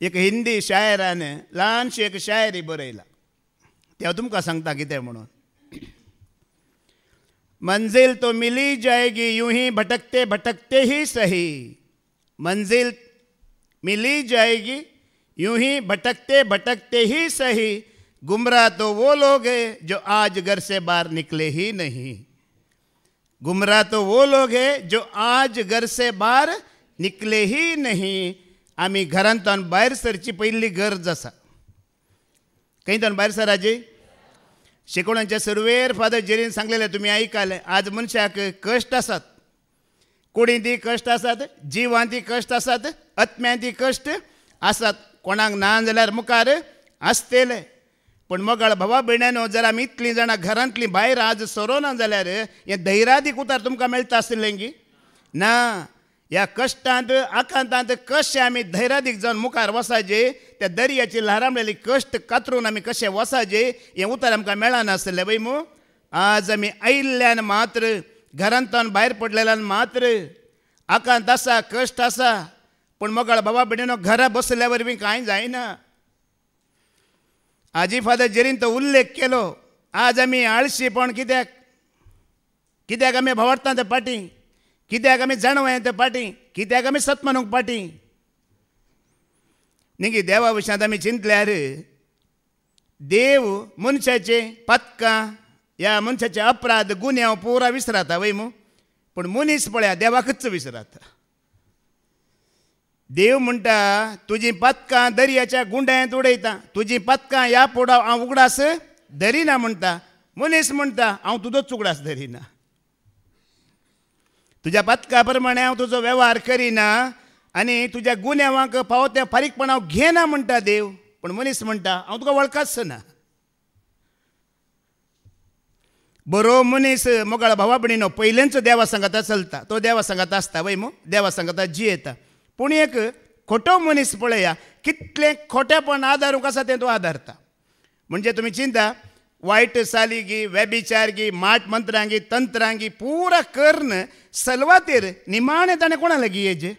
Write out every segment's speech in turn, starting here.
एक हिंदी शायरान ल्हानशी एक शायरी बरयला ते हांव तुमकां सांगता कितें म्हणून. मंजिल तो मिली जाएगी यूं ही भटकते भटकते ही सही. मंजिल मिली जाएगी यूं ही भटकते भटकते ही सही. गुमराह तो वो लोग हैं जो आज घर से बाहर निकले ही नहीं. गुमराह तो वो लोग हैं जो आज घर से बाहर निकले ही नहीं. आम्ही घरांतून भायर सरची पयली गरज आसा. खंयतून भायर सराची. शिकवणांच्या सर्वेर फादर जेरीन सांगलेले तुमी आयकले. आज मनशाक कश्ट आसात. कुडींती कश्ट आसात, जिवांती कश्ट आसात, आत्म्यांती कश्ट आसात. कोणाक ना जाल्यार मुखार आसतले. पण मोगाळ भावा भयण्यांनो, जर आमी इतलीं जाणां घरांतलीं भायर आज सरोना जाल्यार हें धैर्यादीक उतार तुमकां मेळटा आसलें गी ना. ह्या कश्टांत आकांतांत कशें आमी धैर्यादीक जावन मुखार वसाचे, त्या दर्याची ल्हारांबलेली कश्ट कातरून आमी कशें वसाचे हें उतार आमकां मेळनासलें वय मू. आज आमी आयिल्ल्यान मात्र, घरांतून भायर पडलेल्यान मात्र आकांत आसा, कश्ट आसा. पण मोगाळ भावा भयण्यांनो, घरा बसल्या वरवीं कांय जायना. आजी फादर जेरीन तो उल्लेख केलो. आज आमी आळशीपण कित्याक, कित्याक आमी भावार्थां ते पाटी, कित्याक आमी जाणवाय ते पाटी, कित्याक आमी सतमानूंक पाटी. न्ही देवा विशयांत आमी चिंतल्यार देव मनशाचे पथकां, ह्या मनशाचे अपराध गुन्हे हांव पुरा विसराता वय मू. पण मनीस पळया देवाकच विसराता. देव म्हणटा तुजीं पथकां दर्याच्या गुंड्यांत उडयता, तुजीं पथकां ह्या पोडाव हांव उगडास धरिना म्हणटा. मनीस म्हणटा हांव तुजोच उगडास धरिना. तुज्या पथका प्रमाणे हांव तुजो वेव्हार करिना आनी तुज्या गुन्यांवाक फावो त्या फारीकपण हांव घेना म्हणटा देव. पण मनीस म्हणटा हांव तुका वळखच ना. बरो मनीस मोगाळ भावा भयणीनो पयलेंचो देवा सांगाता चलता, तो देवा सांगाता आसता वय मू, देवा सांगाता जियेता. पूण एक खोटो मनीस पळया, कितलें खोटेपण आदारूंक आसा तें तो आदारता. म्हणजे तुमी चिंता, वायट सालिगी, वेबिचारगी, माट मंत्रांगी, तंत्रांगी पुरा कर्ण सलवातेर निमाणें ताणें कोणा लागीं येजे,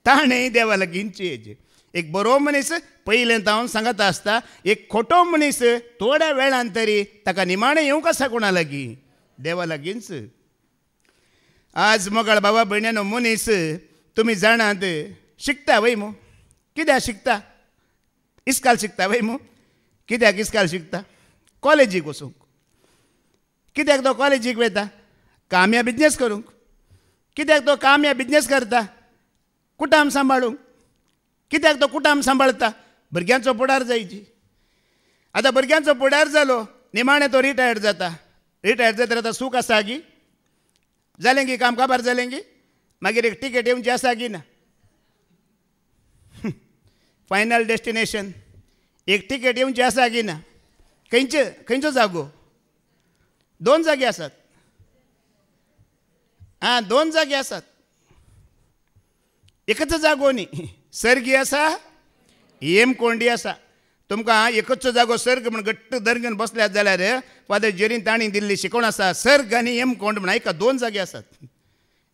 ताणें देवा लागींच येजे. एक बरो मनीस पयलें हांव सांगता आसता, एक खोटो मनीस थोड्या वेळान तरी ताका निमाणें येवंक आसा कोणा लागीं, देवा लागींच. आज मोगाळ भावा भयण्यांनो, मनीस तुमी जाणात शिकता वय मू. कित्याक शिकता? इस्काल शिकता वय मू. कित्याक इस्काल शिकता? कॉलेजीक वचूंक. कित्याक तो कॉलेजीक वयता? काम्या बिजनेस करूंक. कित्याक तो काम्या बिजनेस करता? कुटाम सांबाळूंक. कित्याक तो कुटाम सांबाळता? भुरग्यांचो फुडार जायची. आतां भुरग्यांचो फुडार जालो, निमाणें तो रिटायर्ड जाता. रिटायर्ड जाता आतां सूख आसा गी? जालें गी काम काबार जालें गी? मागीर एक टिकेट येवची आसा की ना? फायनल डेस्टिनेशन एक टिकेट येवची आसा की ना? खंयचो जागो? 2 जागे आसात. हां 2 जागे आसात. एकच जागो न्ही. सर्गी आसा, हेमकोंडी आसा. तुमकां एकच जागो सर्ग म्हण घट्ट दरगन बसल्यात जाल्यार फादर जेरीन ताणी दिल्ली शिकवण आसा, सर्ग आनी हेमकोंड म्हण एका 2 जागे आसात.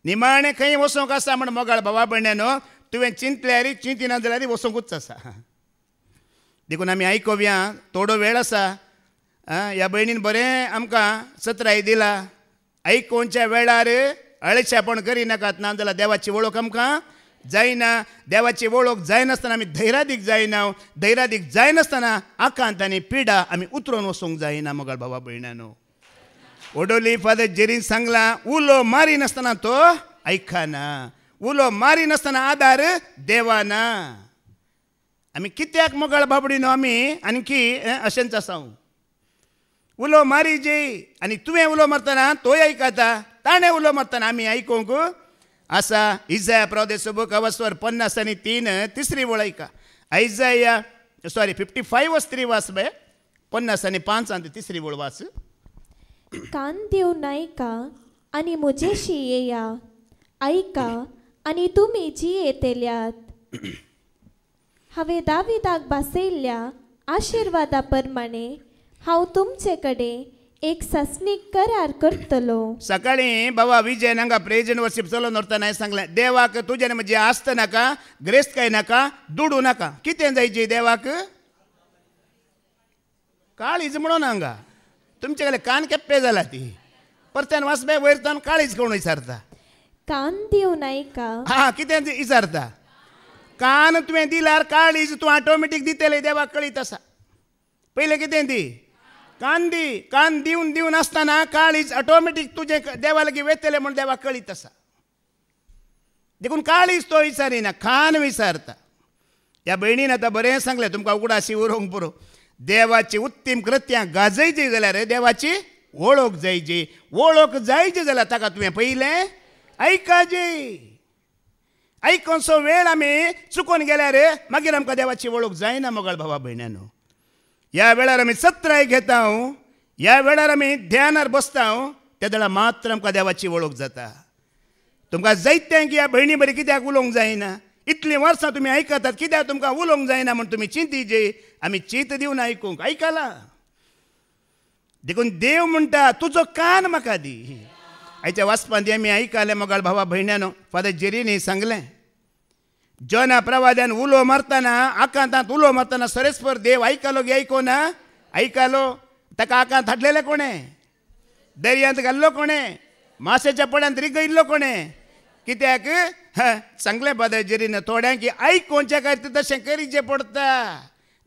निमाणें खंय वचोंक आसा म्हण मोगाळ भावा भयण्यांनो, तुवें चिंतल्यार चिंतिना जाल्यार वचोंकूच आसा. देखून आमी आयकोवया, थोडो वेळ आसा. ह्या भयणीन बरें आमकां सत्राय दिला. आयकोवच्या वेळार अळशापण करिनाकात, ना जाल्यार देवाची वळख आमकां जायना. देवाची वळख जायनासतना आमी धैर्यादीक जायना. धैर्यादीक जायनासतना आकांत आनी पिडा आमी उतरोवन वचोंक जायना मोगाळ भावा भयण्यांनो. ओडोली फादर जेरीन सांगला, उलो मारी नासतना तो आयकना. उलो मारी नासतना आदार देवाना. आमी कित्याक मोगाळ बाबडीनो आमी आणकी अशेंच आसा. उलो मारी जे आनी तुवें उलो मारतना तोय आयकता, ताणें उलो मारतना आमी आयकोंक आसा. इजाया प्रदेश कवस्वर 53 तिसरी वळ आयका. आयजाया 55 वास बे 55 तिसरी वळ वास. कान देऊन ऐका आणि मुझेशी येया, ऐका आणि तुम्ही जी येतेल्यात. हांवें दाविदाक बासयल्ल्या आशिर्वादा प्रमाणे हांव तुमचे कडेन एक सस्नीक करार करतलो. सकाळी बाबा विजय नांगा प्रेझेंट वर्शिप चलो नोरतना सांगलें देवाक तुझे म्हणजे आस्त नाका ग्रेस्त काय नाका दुडू नाका कितें जायची देवाक काळीज म्हणून हांगा तुमचे कडेन कान केप्पे जाला ती परत्यान वाचबे वयरतान काळीज कोण विचारता कान दिव नायका. हा कितें विचारता कान तुवें दिल्यार काळीज तूं ऑटोमॅटीक दितले देवाक कळीत आसा पयलें कितें दी कान दी कान दिवन दिवन आसतना काळीज ऑटोमॅटीक तुजे देवा लागीं वेतले म्हूण देवाक कळीत आसा देखून काळीज तो विचारिना कान विचारता. ह्या भयणीन आतां बरें सांगलें तुमकां उगडाशी उरोवंक पुरो देवाची उत्तीम कृत्यां गाजयची जाल्यार देवाची वळख जायची वळख जायची जाल्यार ताका तुवें पयलें आयकाची आयकोनचो वेळ आमी चुकोवन गेल्यार मागीर आमकां देवाची वळख जायना मोगाळ भावा भयण्यानो. ह्या वेळार आमी सत्राय घेता ह्या वेळार आमी ध्यानार बसता त्या वेळार मात्र आमकां देवाची वळख जाता. तुमकां जायतें की ह्या भयणी बरी कित्याक उलोवंक जायना इतलीं वर्सां तुमी आयकतात कित्याक तुमकां उलोवंक जायना म्हूण तुमी चिंतीचे आमी चीत दिवन आयकूंक आयकलां देखून देव म्हणटा तुजो कान म्हाका दी. आयच्या वाचपांत आमी आयकलें मोगाळ भावा भयण्यानो फादर जेरीनी सांगलें जोना प्रवाद्यान उलो मारतना आकांतांत उलो मारतना सरेस्पर देव आयकलो गे आयकोना आयकलो ताका आकांत हाडलेलें कोणें दर्यांत घाल्लो कोणें माशेच्या पड्यांत रिगयल्लो कोणें कित्याक सांगलें फादर जेरीन थोड्यांक की आयकोवच्या खातीर तशें करीचें पडटा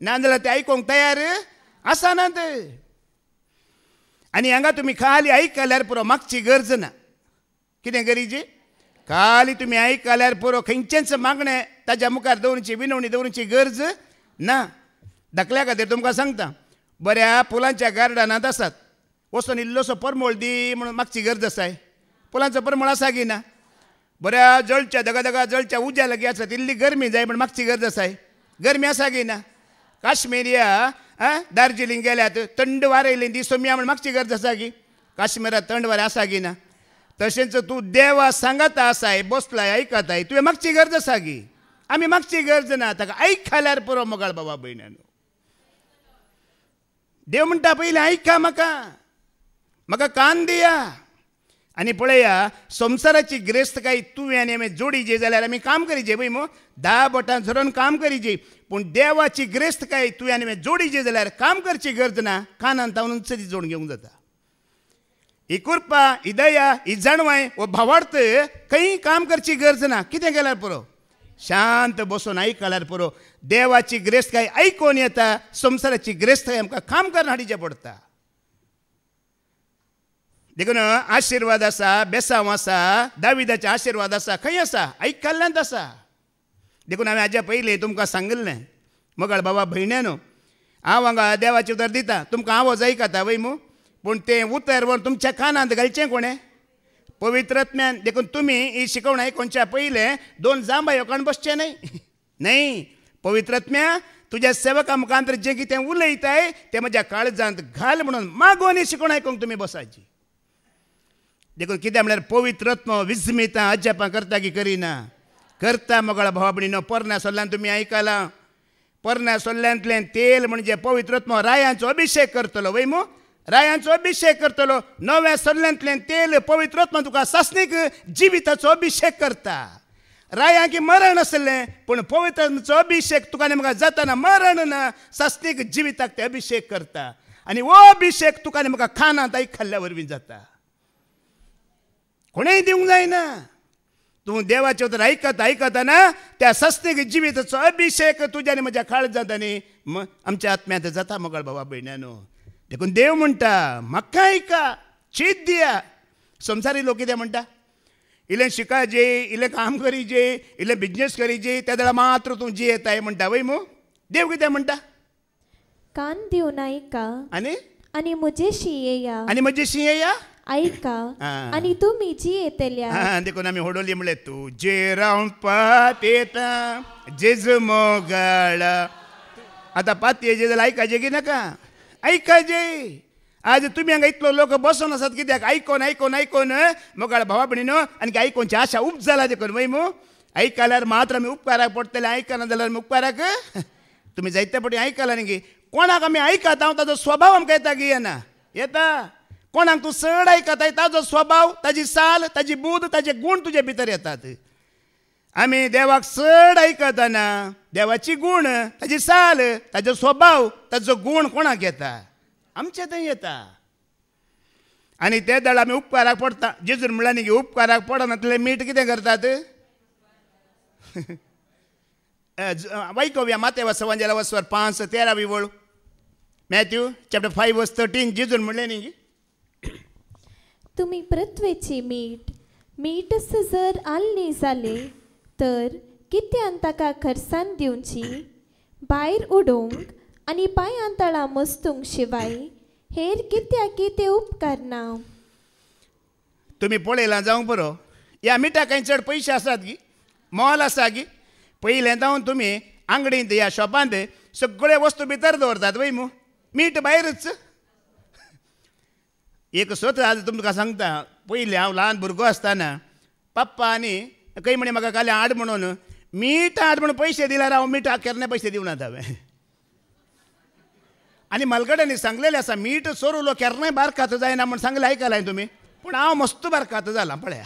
नाजाल्यार ते आयकोंक तयार आसनात. आनी हांगा तुमी खाली आयकल्यार पुरो मागची गरज ना कितें गरजे खाली तुमी आयकल्यार पुरो खंयचेंच मागणें ताच्या मुखार दवरची विनवणी दवरची गरज ना. धाकल्या खातीर तुमकां सांगता बऱ्या फुलांच्या गार्डनांत आसात वचून इल्लोसो परमळ दी म्हणून मागची गरज आसाय फुलांचो परमळ आसा की ना बऱ्या जळच्या दगादगा जळच्या उज्या लागीं आसात इल्ली गरमी जाय म्हण मागची गरज आसाय गरमी आसा की ना. काश्मीरिया दार्जिलिंग गेल्यात थंड वारें येयलें दिसोमिया म्हण मागची गरज आसा की काश्मीरात थंड वारें आसा की ना. तशेंच तूं देवा सांगाता आसाय बसलाय आयकताय तुवें मागची गरज आसा की आमी मागची गरज ना ताका आयकल्यार पुरो मोगाळ बाबा भयण्यानो. देव म्हणटा पयलीं आयका म्हाका म्हाका कान दिया आनी पळया संवसाराची ग्रेस्तकाय तुवें आनी आमी जोडीचे जाल्यार आमी काम करीचे पळय मो 10 बोटां धरून काम करीचे पूण देवाची ग्रेस्तकाय तुवें आनी आमी जोडीचे जाल्यार काम करची गरज ना कानांत तावन सदी जोड घेवंक जाता. ही कृपा ही दया ही जाणवाय वो भावार्थ खंय काम करची गरज ना कितें केल्यार पुरो शांत बसून आयकल्यार पुरो देवाची ग्रेस्तकाय आयकोन येता संवसाराची ग्रेस्तकाय आमकां काम करून हाडिचें पडटा. देखून आशिर्वाद आसा बेसांव आसा दाविदाचे आशिर्वाद आसा खंय आसा आयकल्ल्यांत आसा. देखून हांवें हाज्या पयलीं तुमकां सांगिल्लें मोगाळ बाबा भयण्यानो हांव हांगा देवाचें उतर दिता तुमकां हांव आयकता वय मू पूण तें उतर व्हरून तुमच्या कानांत घालचें कोणें पवित्रात्म्यान. देखून तुमी ही शिकवण आयकोवच्या पयलें 2 जांबायो काण बसचें न्हय पवित्रात्म्या तुज्या सेवका मुखांतर जें कितें उलयताय तें म्हज्या काळजांत घाल म्हणून मागोवन ही शिकवण आयकोंक तुमी बसाची. देखून कितें म्हळ्यार पवित्रत्म विस्मितां अजापां करता की करिना करता मोगाळ भावा भयणीनो. पोरण्या सोल्ल्यान तुमी आयकलां पोरण्या सोल्ल्यांतलें तेल म्हणजे पवित्रत्म रायांचो अभिशेक करतलो वय मू रायांचो अभिशेक करतलो. नव्या सोल्ल्यांतलें तेल पवित्रत्म तुका सासणीक जिविताचो अभिशेक करता. रायांक मरण आसलें पूण पवित्रत्माचो अभिशेक तुका आनी म्हाका जाताना मरण ना सासणीक जिविताक ते अभिशेक करता आनी हो अभिशेक तुका आनी म्हाका खानांत आयकल्ल्या वरवीं जाता कोणेंय दिवंक जायना. तूं देवाचें उतर आयकतना त्या सस्तीक जिविताचो अभिशेक तुज्या आनी म्हज्या काळजांत आनी आमच्या आत्म्यांत जाता मोगाळ बाबा भयण्यानो. देखून देव म्हणटा म्हाका आयका चीत दिया. संवसारी लोक कितें म्हणटा इल्लें शिकाजे इल्लें काम करीचे इल्लें बिजनेस करीचे त्या वेळार मात्र तूं जियेताय म्हणटा वय मू. देव कितें म्हणटा कान दिवन आयका आनी म्हजेशी येया आनी म्हजेशी येया ऐका आणि तुम्ही जी येतल्या. देखून आमी होडोली म्हणले तुजे रावन पात येता जेज मोगाळ. आतां पात येजे जाल्यार आयकाजे की नाका आयकाजे. आज तुमी हांगा इतलो लोक बसून आसात कित्याक आयकोन आयकोन आयकोन मोगाळ भावा भयणीनो आनी आयकोनची आशा उप जाला देखून वय मू. आयकल्यार मात्र आमी उपकाराक पडटले आयकना जाल्यार आमी उपकाराक तुमी जायते पटी आयकला न्ही गे कोणाक आमी आयकता हांव ताचो स्वभाव आमकां येता की येना येता. कोणाक तूं चड आयकताय ताजो स्वभाव, ताजी साल, ताजी बूद, ताजे गूण तुजे भितर येतात. आमी देवाक चड आयकतना देवाची गूण, ताजी साल, ताजो स्वभाव, ताजो गूण कोणाक येता? आमचे थंय येता. आनी ते दळ आमी उपकाराक पडटा. जेजून म्हणला न्ही की उपकाराक पडनातले मीठ कितें करतात? वायकोवया मातेवा सवांजेला वचवर 5:13 वळ. मॅथ्यू चॅप्टर 5:13 जेजून म्हणलें न्ही की तुम्ही पृथ्वेची मीठच जर आल्ली जाले तर कित्यान ताका खर्सान दिवची, भायर उडोवंक आनी पांयां तळां मस्तूंक शिवाय हेर कित्याकी ते उपकार ना. तुम्ही पळयलां जावंक बरो, ह्या मिठाक कांय चड पयशे आसात गी, मोल आसा गी. पयलें जावन तुमी आंगडींत ह्या शॉपांत सगळ्यो वस्तू भितर दवरतात वय मू, मीठ भायरच. एक स्वत आज तुमकां सांगता, पयलीं हांव ल्हान भुरगो आसतना पप्पा आनी खंय म्हणे म्हाका काल्या हाड म्हणून मीठ हाड म्हणून पयशे दिल्यार हांव मिठाक केन्ना पयशे दिवनात हांवें. आनी म्हालगड्यांनी सांगलेलें आसा मीठ चोरुलो केन्नाय बारकात जायना म्हण सांगलें, आयकलां तुमी. पूण हांव मस्त बारकात जालां पळया.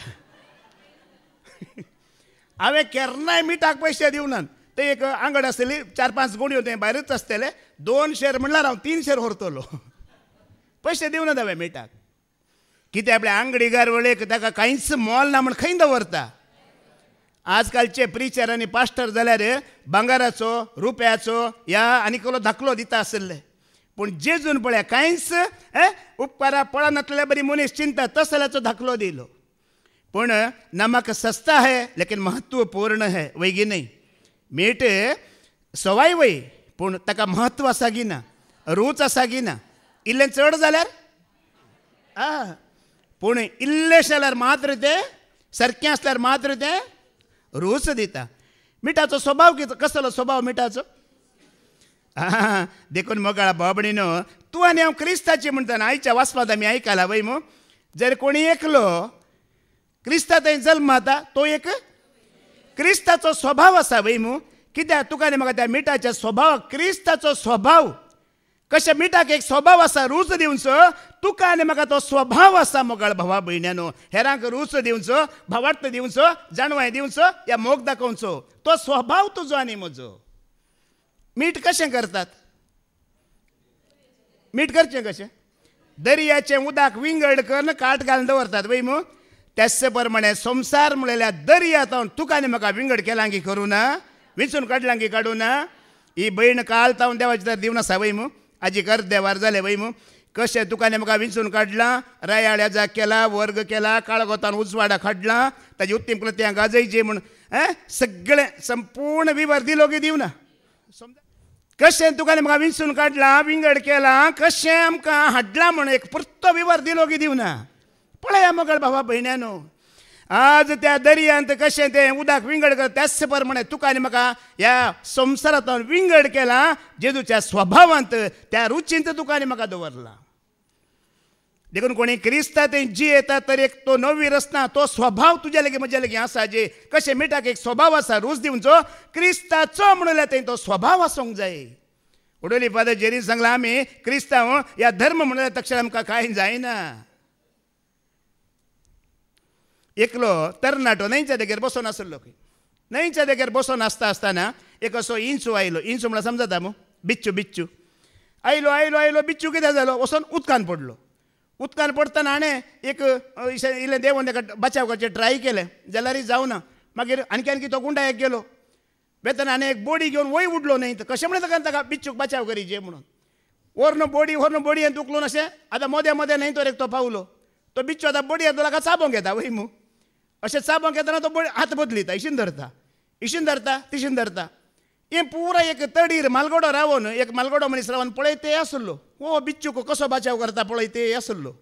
हांवें केन्नाय मिठाक पयशे दिवनात. ते एक आंगड आसतली 4-5 गुणयो थंय भायरच आसतले, 2 शेर म्हणल्यार हांव 3 शेर व्हरतलो. पयशे दिवनात हांवें मिठाक. कित्याक आपल्या आंगडीकार वळेक ताका कांयच मोल ना म्हण खंय दवरता. आजकालचे प्रिचर आनी पास्टर जाल्यार भांगाराचो, रुप्याचो या आनी कसलो धाकलो दिता आसले. पूण जेजून पळया कांयच उपकारा पळनातल्या बरी मनीस चिंता तसल्याचो धाकलो दिलो. पूण नमक सस्ता है लेकिन महत्वपूर्ण है, वैगी नाही. मीठ सवाय वय पूण ताका महत्व आसा गी ना, रूच आसा गी ना. इल्लें चड जाल्यार पूण इल्लेशें जाल्यार मात्र तें सारकें आसल्यार मात्र तें रूच दिता. मिठाचो स्वभाव कसलो स्वभाव मिठाचो? देखून मोगाळा बाबडीनो, तूं आनी हांव क्रिस्ताची म्हणटना आयच्या वाचपांत आमी आयकलां वय मू, जर कोणी एकलो क्रिस्ता थंय जल्म जाता तो एक क्रिस्ताचो स्वभाव आसा वय मू. कित्याक तुका आनी म्हाका त्या मिठाच्या स्वभावाक क्रिस्ताचो स्वभाव, कशें मिठाक एक स्वभाव आसा रूच दिवचो, तुका आनी म्हाका तो स्वभाव आसा मोगाळ भावा भयण्यानो. हेरांक रूच दिवचो, भावार्थ दिवचो, जाणवाय दिवचो, या मोग दाखोवचो. तो स्वभाव तुजो आनी म्हजो. मीठ कशें करतात? मीठ करचें कशें? दर्याचें उदक विंगड करून काट घालून दवरतात वय मू. त्याच प्रमाणे संसार म्हणल्या दर्यांत तुका आनी म्हाका विंगड केलां की करूं ना, विंचून काडलां की काडूं ना. ही भयण काल तावन देवाची तर दिवन आसा वय मू. आजी कर देवार जालें वय मू. कशें तुका आनी म्हाका विंचून काडलां, रायाळ्या जाग केला, वर्ग केला, काळगोतान उजवाडा काडलां, ताजी उत्तीम कृत्यां गाजयची म्हूण सगळें संपूर्ण विवर दिलो की दिवना. कशें तुका आनी म्हाका विंचून काडलां, विंगड केलां, कशें आमकां हाडलां म्हूण एक पुर्तो विवर दिलो की दिवना. पळया मोगाळ भावा भयण्यानो, आज त्या दर्यांत कशें तें उदक विंगड कर, त्याच प्रमाणे तुका आनी म्हाका ह्या संवसारांत विंगड केलां. जेजूच्या स्वभावांत, त्या रुचींत तुका आनी म्हाका दवरलां. देखून कोणी क्रिस्ता थंय जी येता तर एक तो नवी रचना, तो स्वभाव तुज्या लागीं म्हज्या लागीं आसा. जे कशें मिठाक एक स्वभाव आसा रूच दिवचो, क्रिस्ताचो म्हणल्यार थंय तो स्वभाव आसूंक जाय. उडोली फादर जेरी सांगलां आमी क्रिस्तांव ह्या धर्म म्हणल्यार तक्षण आमकां कांय जायना. एकलो तरणाटो न्हंयच्या देगेर बसून आसलो. न्हंयच्या देगेर बसून आसता आसतना एक असो इंचू आयलो. इंचू म्हळ्यार समजता मू, बिच्चू आयलो. बिच्चू कितें जालो, वचून उदकान पडलो. उदकान पडतना हाणें एक इल्लें देवून ताका बचाव करचें ट्राय केलें जाल्यार जावना. मागीर आणखी तो गुंडायक गेलो. वेतना हाणें एक बोडी घेवन वय उडलो न्हंयत. कशें म्हणून ताका बिच्चूक बचाव करीचे म्हणून व्हरून बोडी हांवें उखलून अशें आतां मोद्या न्हंयतोर एक तो पावलो. तो बिच्चू आतां बोडी ताका चाबोंक येता वय मू. अशें चाबोंक येतना तो हात बदलिता, इशीन धरता तिशीन धरता. हें पुरा एक तडीर मालगडो रावन, एक मालगडो मनीस रावन पळय ते आसलो. हो बिच्चूक कसो बचाव करता पळय ते आसलो.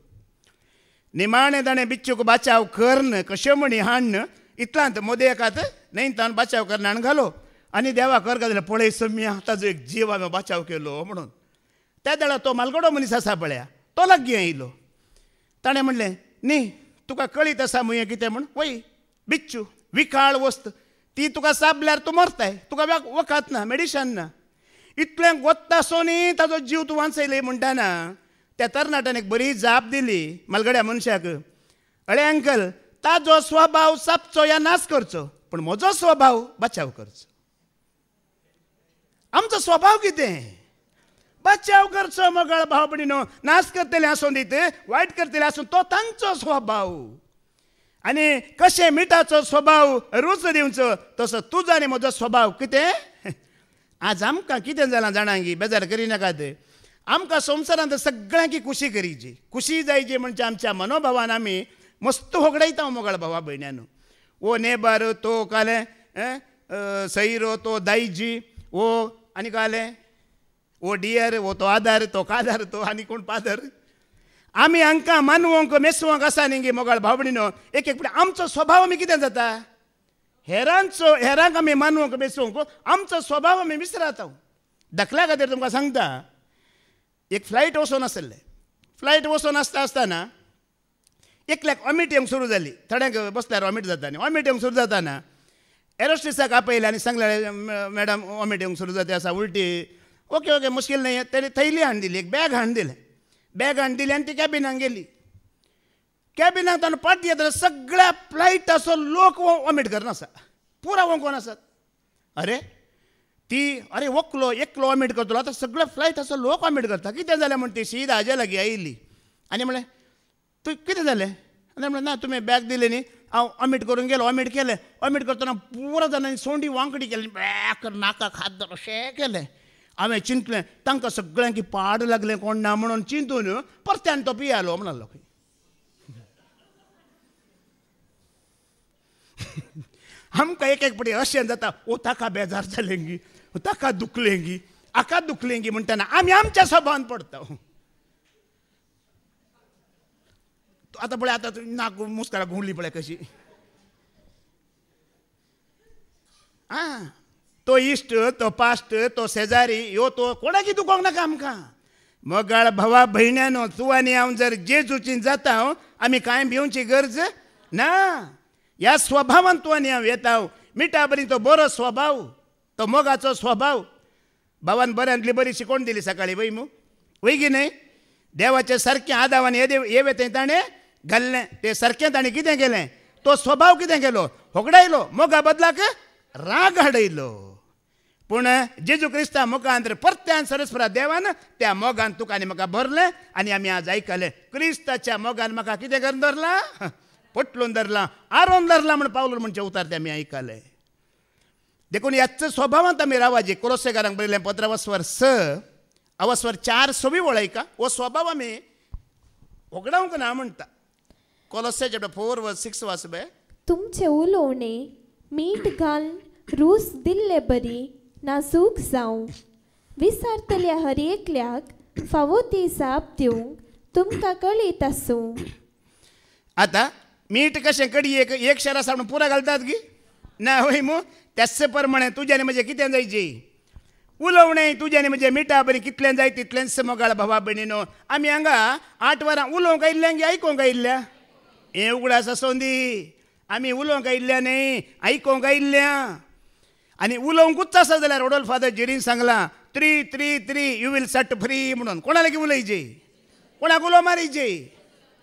निमाणें ताणें बिच्चूक बचाव करन कशें म्हणी हाडन इतलांत मोदयकात न्हंयतान बचाव करन हाडून घालो. आनी देवा कर जाल्यार पळय सम्या ताजो एक जीव हांवें बचाव केलो म्हणून. त्या वेळार तो मालगडो मनीस आसा पळया, तो लागीं येयलो. ताणें म्हणलें न्ही तुका कळीत आसा मुये कितें म्हूण. वय बिच्चू विकाळ वस्त, ती तुका चाबल्यार तूं मरताय, तुका वखद ना, मेडिशन ना. इतलें गोत्ता आसूनी ताजो जीव तूं वाचयले म्हणटाना त्या तरणाट्यान एक बरी जाप दिली मलगड्या मनशाक, अळे अंकल ताजो स्वभाव सापचो या नाश करचो, पण म्हजो स्वभाव बचाव करचो. आमचो स्वभाव कितें? बचाव करचो. मोगाळ भाव भयणीनो, नाश करतले आसूं दीत, वायट करतले आसूं, तो तांचो स्वभाव. आनी कशें मिठाचो स्वभाव रूच दिवचो, तसो तुजो आनी म्हजो स्वभाव कितें. आज आमकां कितें जालां जाणांगी, बेजार करिनाकात. आमकां संवसारांत सगळ्यांकी खुशी करीची, खुशी जायची म्हणजे आमच्या मनोभावान आमी मस्त होगडायता मोगाळ भावा भयण्यानो. ओ नेबार तो काले सैरो तो दायजी, ओ आनी काले ओ डियर, ओ तो आदार, तो कादार, तो आनी कोण पादर. आमी हांकां मानवंक मेसवंक आसा न्ही मोगाळ भाव भयणीनो. एक एक आमचो स्वभाव आमी कितें जाता, हेरांक आमी मानवंक मेसवंक आमचो स्वभाव आमी विसरात. दाखल्या खातीर तुमकां सांगता, एक फ्लायट वचून आसलें. फ्लायट वचून आसतना एकल्याक वॉमीट येवंक सुरू जाली. थोड्यांक बसल्यार वॉमीट जाता न्ही. वॉमीट येवंक सुरू जाताना एरोस्टेसाक आपयलें आनी सांगलें, मॅडम वॉमीट येवंक सुरू जाता आसा, उलटी. ओके ओके मुश्कील नाही. तेणी थैली हाडून दिली, एक बॅग हाडून दिलें. बॅग हाडून दिली आनी ती कॅबिनाक गेली. कॅबिनाक ताणें पाट येता सगळ्या फ्लायटाचो लोक वॉमीट करनासा, पुरा वोंकोन आसात. अरे वकलो एकलो वॉमीट करतलो, आतां सगळ्या फ्लायटाचो लोक वॉमीट करता, कितें जालें म्हण ती सीद हाजे लागीं आयिल्ली. आनी म्हणलें तूं कितें जालें? आनी म्हणलें ना तुमी बॅग दिली न्ही, हांव वॉमीट करून गेलो. वॉमीट केलें. वॉमीट करतना पुरो जाणांनी सोंडी वांकडी केली, बॅक नाकाक हात धरून अशें केलें. हांवें चिंतलें तांकां सगळ्यांकी पाड लागलें कोण ना म्हणून चिंतून परत्यान तो पियालो म्हणलो. आमकां एक एक पटी अशें जाता, ओ ताका बेजार जालें गी, ताका दुखलें गी, हाका दुखलें गी म्हणटना आमी आमच्या स्वभावान पडटा. आतां पळय, आतां नाक मुस्कारा घुंवली पळय कशी. आं तो इश्ट, तो पास्ट, तो शेजारी, ह्यो तो कोणाकी दुखोवंक नाका आमकां. मोगाळ भावा भयण्यानो, तूं आनी हांव जर जेजूची जाता आमी कांय भिवची गरज ना. ह्या स्वभावान तूं आनी हांव येता. मिठा बरी तो बरो स्वभाव, तो मोगाचो स्वभाव. भावान बऱ्यांतली बरी शिकोवण दिली सकाळी वय गी न्हय. देवाचे सारकें आदावान येवे तें ताणें घाल्लें. तें सारकें ताणें कितें केलें, तो स्वभाव कितें केलो, होगडायलो. मोगा बदलाक राग हाडयलो. पूण जेजू क्रिस्ता मुखांतर परत्यान सरस्वरा देवान त्या मोगान तुका आनी म्हाका भरलें. आनी आमी आज आयकलें, क्रिस्ताच्या मोगान म्हाका कितें करून धरलां, पटलून धरलां, आरोन धरलां म्हण पावलो म्हणचे उतार ते आमी आयकलें. देखून ह्याच स्वभावांत आमी रावाजे. कोलोसेकारांक बरयलें 15 अवस्वर 4 वळयका. हो स्वभाव आमी होगडावंक ना म्हणटा. कोलोसे चॅप्टर 4:6 वाच बे. तुमचे उलोवणे मीठ घालून रूस दिल्ले बरी नाजूक जावं. विसरतल्या हर एकल्याक फावो ती जाप दिवंक तुमकां कळीत आसूं. आतां मीठ कशें कडयेक एक शेर आसा म्हणून पुरा घालतात गी ना होय मू. त्याच प्रमाणे तुज्यान म्हणजे कितें जायची उलोवणें तुज्यान म्हणजे मिठा बरी कितलें जाय तितलेंच मोगाळ भावा भयणीनो. आमी हांगा 8 वरां उलोवंक आयिल्ल्या गी आयकोंक आयिल्ल्या. हें उगडास आसूं दी. आमी उलोवंक आयिल्ल्या न्ही, आयकोंक आयिल्ल्या. आनी उलोवंकूच आसा जाल्यार वडोल फादर जेरीन सांगलां 3 यू वील सेट फ्री म्हणून. कोणा लागीं उलयची, कोणाक उलो मारीची.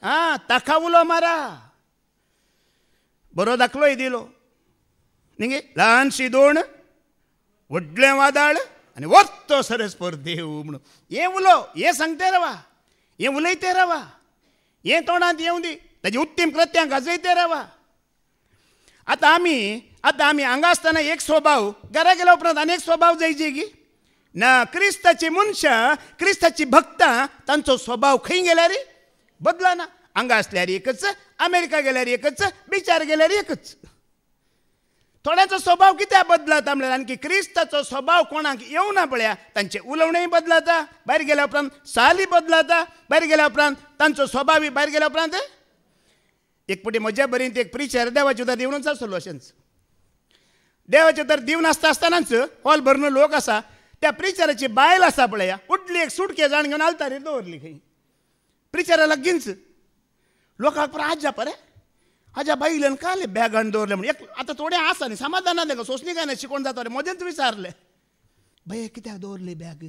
हां ताका उलो मारा. बरो दाखलोय दिलो न्ही. ल्हानशी दोण, व्हडलें वादळ आनी वत्तो सरस्पर देव म्हणून. हें उलो, हें सांगते रावा, हें उलयते रावा, हें तोंडांत येवं दी, ताची उत्तीम कृत्यांक गाजयते रावा. आतां आमी हांगा आसतना एक स्वभाव, घरा गेल्या उपरांत आनी एक स्वभाव जायची गी ना. क्रिस्ताची मनशां, क्रिस्ताची भक्तां, तांचो स्वभाव खंय गेल्यार बदलना. हांगा आसल्यार एकच, अमेरिका गेल्यार एकच, बिचार गेल्यार एकच. थोड्यांचो स्वभाव कित्याक बदलता म्हणल्यार आणखी क्रिस्ताचो स्वभाव कोणाक येवना पळया. तांचे उलोवणेय बदलता, भायर गेल्या उपरांत साली बदलता, भायर गेल्या उपरांत तांचो स्वभावय भायर गेल्या उपरांत. एक पटी म्हज्या बरेंत एक प्रिचर देवाचे उतर दिवनूच आसलो. अशेंच देवाचे उतर दिवन आसतनाच हॉल भरून लोक आसा. त्या प्रिचराची बायल आसा पळया, उठली एक सुटके जाण घेवन आलतारीर दवरली खंय. प्रिचरा लागींच लोकांक पुरो आजा परे हाज्या बायलेन काले बॅग हाडून दवरले म्हण. एक आतां थोडें आसा न्ही समाधान जालें, सोंसणी काय ना शिकोवन जाता रे. मदेंच विचारलें, भये कित्याक दवरली बॅग.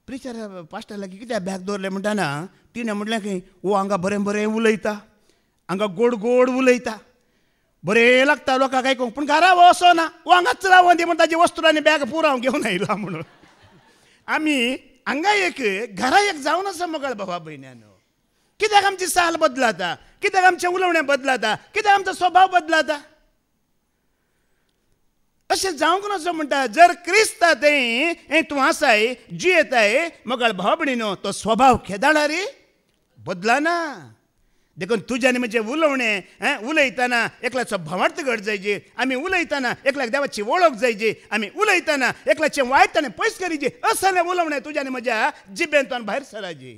प्रिचर पास्टर लागीं कित्याक बॅग दवरलें म्हणटाना तिणें म्हटलें की वो हांगा बरें बरें उलयता, हांगा गोड गोड उलयता, बरें लागता लोकांक आयकूंक, पूण घरा वचो ना, वो हांगाच रावोन दी म्हण ताजी वस्तू आनी बॅग पुरो हांव घेवन आयला म्हणून. आमी हांगा एक घरा एक जावन आसा मोगाळ भावा भयण्यानो. कित्याक आमची साल बदलाता, कित्याक आमचें उलोवणें बदलाता, कित्याक आमचो स्वभाव बदलाता. अशें जावंक नजो म्हणटा. जर क्रिस्तांत हे तूं आसाय, जियेताय मोगाळ भावा भयणीनो, तो स्वभाव केदाळा रे बदलाना. देखून तुज्या आनी म्हजें उलोवणें उलयतना एकल्याचो भावार्थ घड जायचे, आमी उलयतना एकल्याक देवाची वळख जायची, आमी उलयतना एकल्याचें वायट आनी पयस करीचे, असलें उलोवणें तुज्या आनी म्हज्या जिबेंतल्यान भायर सराची.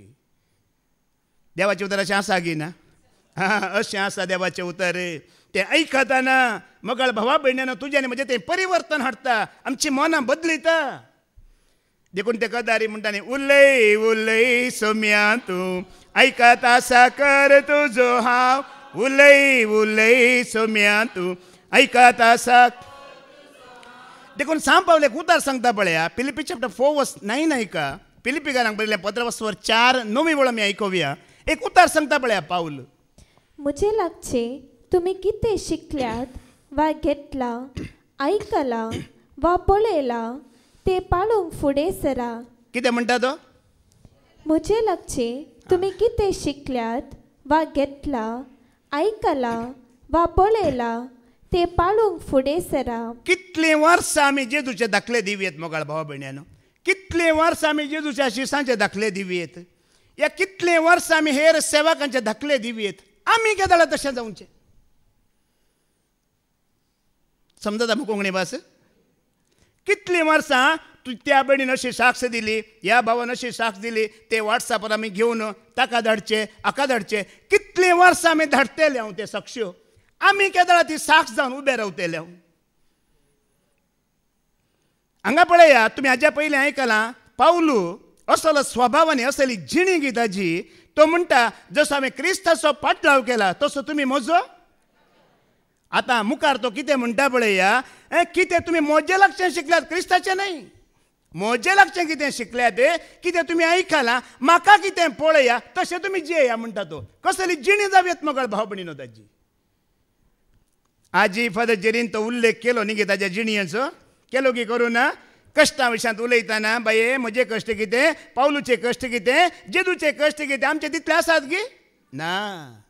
देवाचें उतर अशें आसा गी ना? अशें आसा देवाचें उतर. तें आयकतना मोगाळ भावा भयण्यानो तुज्या आनी म्हजें तें परिवर्तन हाडटा, आमचीं मनां बदलिता. देखून ते कदारी म्हणटानी उलय उलय सोम्या तूं, आयकत आसा कर तुजो हांव, उलय उलय सोम्या तूं, आयकत आसा. देखून सांग पावलें उतार सांगता पळया, फिलिपी चॅप्टर 4:9 आयका. फिलिपिकारांक बरयलें 15:4-9 आमी आयकोवया. एक उतार सांगता पळया पाऊल. मुझे लागचे तुम्ही कितें शिकल्यात वा घेतला, ऐकला वा पळयला ते पाळूंक फुडें सरा. कितें म्हणटा तो? मुझे लागचे तुम्ही कितें शिकल्यात वा घेतला, ऐकला वा पळयला ते पाळूंक फुडें सरा. कितलीं वर्सां आमी जेजूचे दाखले दिवयेत मोगाळ भावा भयण्यानो. कितलीं वर्सां आमी जेजूच्या शिसांचे दाखले दिवयेत. या कितलीं वर्सां आमी हेर सेवकांचे दाखले दिवयेत. आमी केदाळा तशें जावचें. समजता मग कोंकणी भास? कितलीं वर्सां तूं त्या भयणीन अशी साक्ष दिली, ह्या भावान अशी साक्ष दिली, ते वॉट्सॅपार आमी घेवन ताका धाडचे, हाका धाडचे. कितलीं वर्सां आमी धाडटले हांव ते साक्ष्यो. आमी केदाळा ती साक्ष जावन उबे रावतले. हांगा पळया, तुमी हाज्या पयलीं आयकलां पावलू असलो स्वभावानी असली जिणी गी ताजी. तो म्हणटा जसो हांवें क्रिस्ताचो पाटलाव केला तसो तुमी म्हजो. आतां मुखार तो कितें म्हणटा पळया, कितें तुमी म्हजें लक्षांत शिकल्यात, क्रिस्ताचें न्हय. म्हजें लक्षांत कितें शिकल्यात, कितें तुमी आयकलां, म्हाका कितें पळया तशें तुमी जियेया म्हणटा तो. कसली जिणी जावयेत मोगाळ भाव भयणीनो ताजी. आजी फादर जेरीन तो उल्लेख केलो न्ही गे ताज्या जिणयेचो. केलो की करूं ना? कश्टां विशयांत उलयतना बाये म्हजे कश्ट कितें, पावलूचे कश्ट कितें, जेजूचे कश्ट कितें, आमचे तितले आसात गी ना.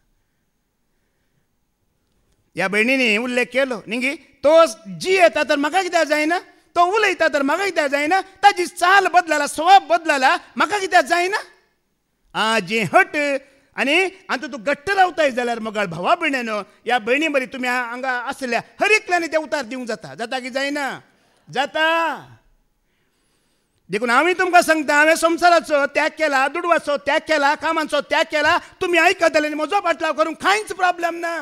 ह्या भयणीनी उल्लेख केलो न्ही गी. तो जियेता तर म्हाका कित्याक जायना, तो उलयता तर म्हाका कित्याक जायना, ताजी चाल बदलाला, स्वभाव बदलाला, म्हाका कित्याक जायना. जी हट आनी आतां तूं घट्ट रावताय जाल्यार मोगाळ भावा भयण्यानो, ह्या भयणी बरी तुमी हांगा आसल्या हर एकल्यानी ते उतार दिवंक जाता. जाता की जायना? जाता. देखून हांवें तुमकां सांगता, हांवें संवसाराचो त्याग केला, दुडवाचो त्याग केला, कामाचो त्याग केला. तुमी आयकतले म्हजो पाटलाव करूंक कांयच प्रॉब्लेम ना.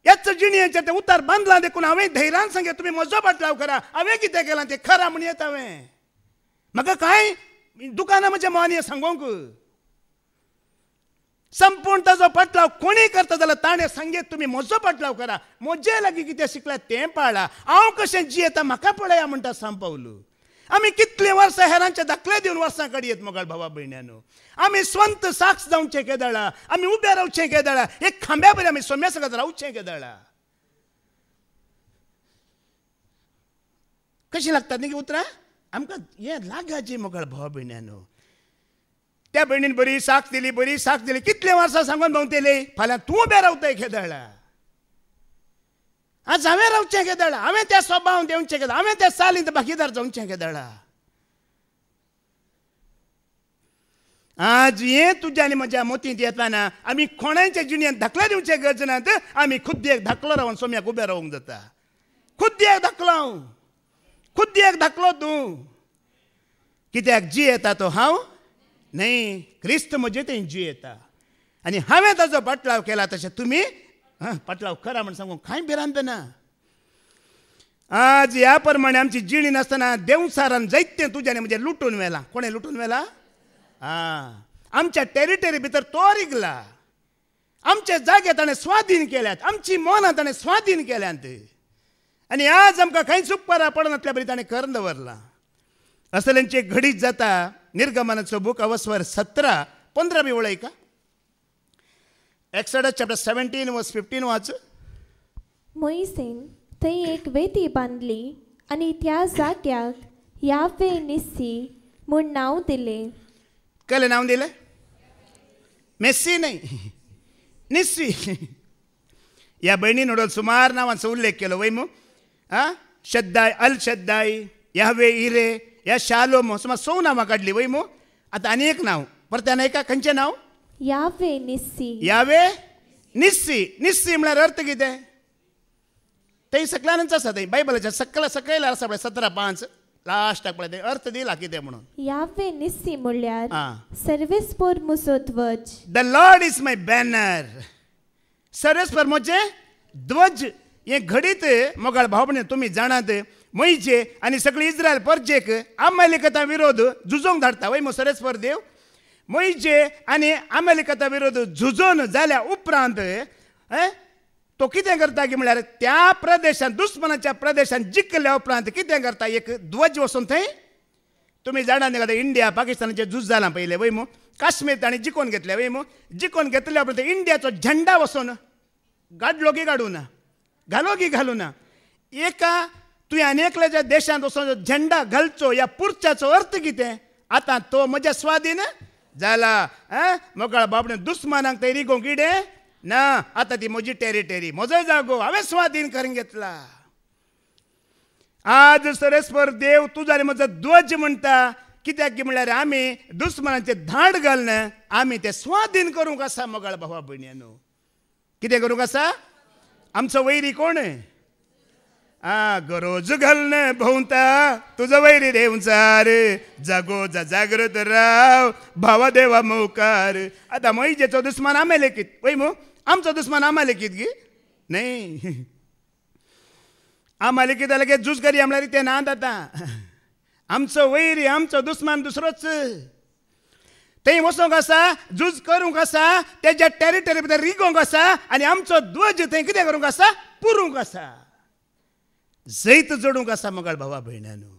याच जिणयेचेर ते उतार बांदला. देखून हांवें धैर्यान सांगलें तुमी म्हजो पाटलाव करा. हांवें कितें केलां तें खरा म्हण येता. हांवें म्हाका कांय दुकाना म्हज्या मोवानी सांगोंक. संपूर्ण ताजो पाटलाव कोणी करता जाल्यार ताणें सांगेत तुमी म्हजो पाटलाव करा. म्हजे लागीं कितें शिकल्यात तें पाळा. हांव कशें जियेता म्हाका पळया म्हणटा सांग पावलू. आमी कितलीं वर्सां हेरांचे दाखले दिवन वर्सां काडयेत मोगाळ भावा भयण्यानो. आमी स्वंत साक्ष जावचें केदाळा. आमी उबे रावचें केदाळा. एक खांब्या बरें आमी सोम्या सगळ्यात रावचें केदाळा. कशी लागतात न्ही उतरां? आमकां हें लागाची मोगाळ भावा भयण्यानो. त्या भयणीन बरी साक्ष दिली, बरी साक्ष दिली. कितले वर्सां सांगून भोंवतेली, फाल्यां तूं उबें रावताय केदाळा. आज हांवें रावचें केदाळा. हांवें त्या स्वभावान देंवचें केदाळा. हांवें त्या सालींत भागीदार जावचें केदाळा. आज हें तुज्या आनी म्हज्या मोतींत येताना आमी कोणाच्या जिणयेंत धाकले दिवचे गरज नात. आमी खुद्दीक धाकलो रावन सोम्याक उबें रावूंक जाता. खुद्दीक धाकलो हांव, खुद्दीक धाकलो तूं. कित्याक जियेता तो हांव न्हय, क्रिस्त म्हजे थंय जियेता. आनी हांवें ताजो पाटलाव केला तशें तुमी पाटलाव करा म्हण सांगूंक कांय भिरांत ना. आज ह्या प्रमाणे आमची जिणी नासतना देवसारान जायतें तुज्यान म्हणजे लुटून व्हेलां. कोणें लुटून व्हेलां? आमच्या टेरिटरी भितर तो रिगला. आमचे जागे ताणें स्वाधीन केल्यात. आमची मनां ताणें स्वाधीन केल्यात. आनी आज आमकां खंयच उपकारा पडनातल्या बरी ताणें करून दवरला. असल्यांचे घडीत जाता निर्गमनाचो बूक अवस्वर 17-15 बी वळय का. एक्सोडस चॅप्टर 17 वर्स 15 वाच. मोइसेन थंय एक वेदी बांदली आनी त्या जाग्याक यावे निस्सी म्हूण नांव दिलें. कले नाव दिले. मेस्सी नाही, निस्सी. या बहिणीन सुमार नावांचा उल्लेख केलो वय मग. शद्दाय, अल शद्दाय, यावे इरे, या शालोम, सुमार 6 नावां काढली वय मग. आता आनी एक नाव परत्यान ऐका. खंयचें नाव. यावे निस्सी. यावे निस्सी. निस्सी म्हळ्यार अर्थ कितें ते सकल्यानच आसा. थंय बायबलाच्या सकयल आसा पळय 17:5 लास्टाक पळय ते अर्थ दिला कितें म्हणून. यावे निस्सी म्हळ्यार सर्वेस्पर मुसो ध्वज. The Lord is my banner. सर्वेस्पर मोचे ध्वज. हे घडीत मोगाळ भाव म्हणे तुम्ही जाणात मोईचे आनी सगळी इस्रायल परजेक अमेलिकता विरोध झुजोंक धाडटा वय मो सर्वेस्पर देव. मोईचे आनी अमेलिकता विरोध झुजोन जाल्या उपरांत तो कितें करता की म्हळ्यार त्या प्रदेशांत दुश्मनाच्या प्रदेशांत जिखल्या उपरांत कितें करता. एक ध्वज वचून थंय तुम्ही जाणा न्ही का इंडिया पाकिस्तानाचें झूज जालां पयलें वय मो. काश्मीर ताणें जिखून घेतलें वय मो. जिखून घेतल्या उपरांत इंडियाचो झेंडा वचून गाडलो की गाडूं ना, घालो की घालूं ना. एका तुवें आनी एकल्याच्या देशांत वचून झेंडा घालचो ह्या पुरच्याचो अर्थ कितें. आतां तो म्हज्या स्वाधीन जाला. मोगाळ बाबडे दुस्मानाक थंय रिगोवंक कितें ना. आता ती म्हजी टेरिटरी, म्हजो जागो हांवें स्वाधीन करून घेतला. आज सर्वेस्पर देव तुजो आनी म्हजो ध्वज म्हणटा. कित्याक की म्हळ्यार आमी दुस्मनाचे धाड घालन आमी ते स्वाधीन करूंक आसा. मोगाळ भावा भयण्यानो कितें करूंक आसा. आमचो वैरी कोण. गरोज घालन भोंवता तुजो वैरी देंवचार. जागो जागृत राव भावा देवा मोकार. आतां मोईजेचो दुस्मान अमेलेकीत वय मो. आमचो दुस्मान अमेलेकीत गी नाही. अमेलेकीत जाल्यार की झूज करी म्हळ्यार तें ना जाता. आमचो वैरी आमचो दुस्मान दुसरोच. थंय वचोंक आसा, झूज करूंक आसा, तेज्या टेरिटरी भितर रिगोवंक आसा आनी आमचो ध्वज थंय कितें करूंक आसा पुरूंक आसा. जैत जोडूंक आसा मोगाळ भावा भयण्यानो.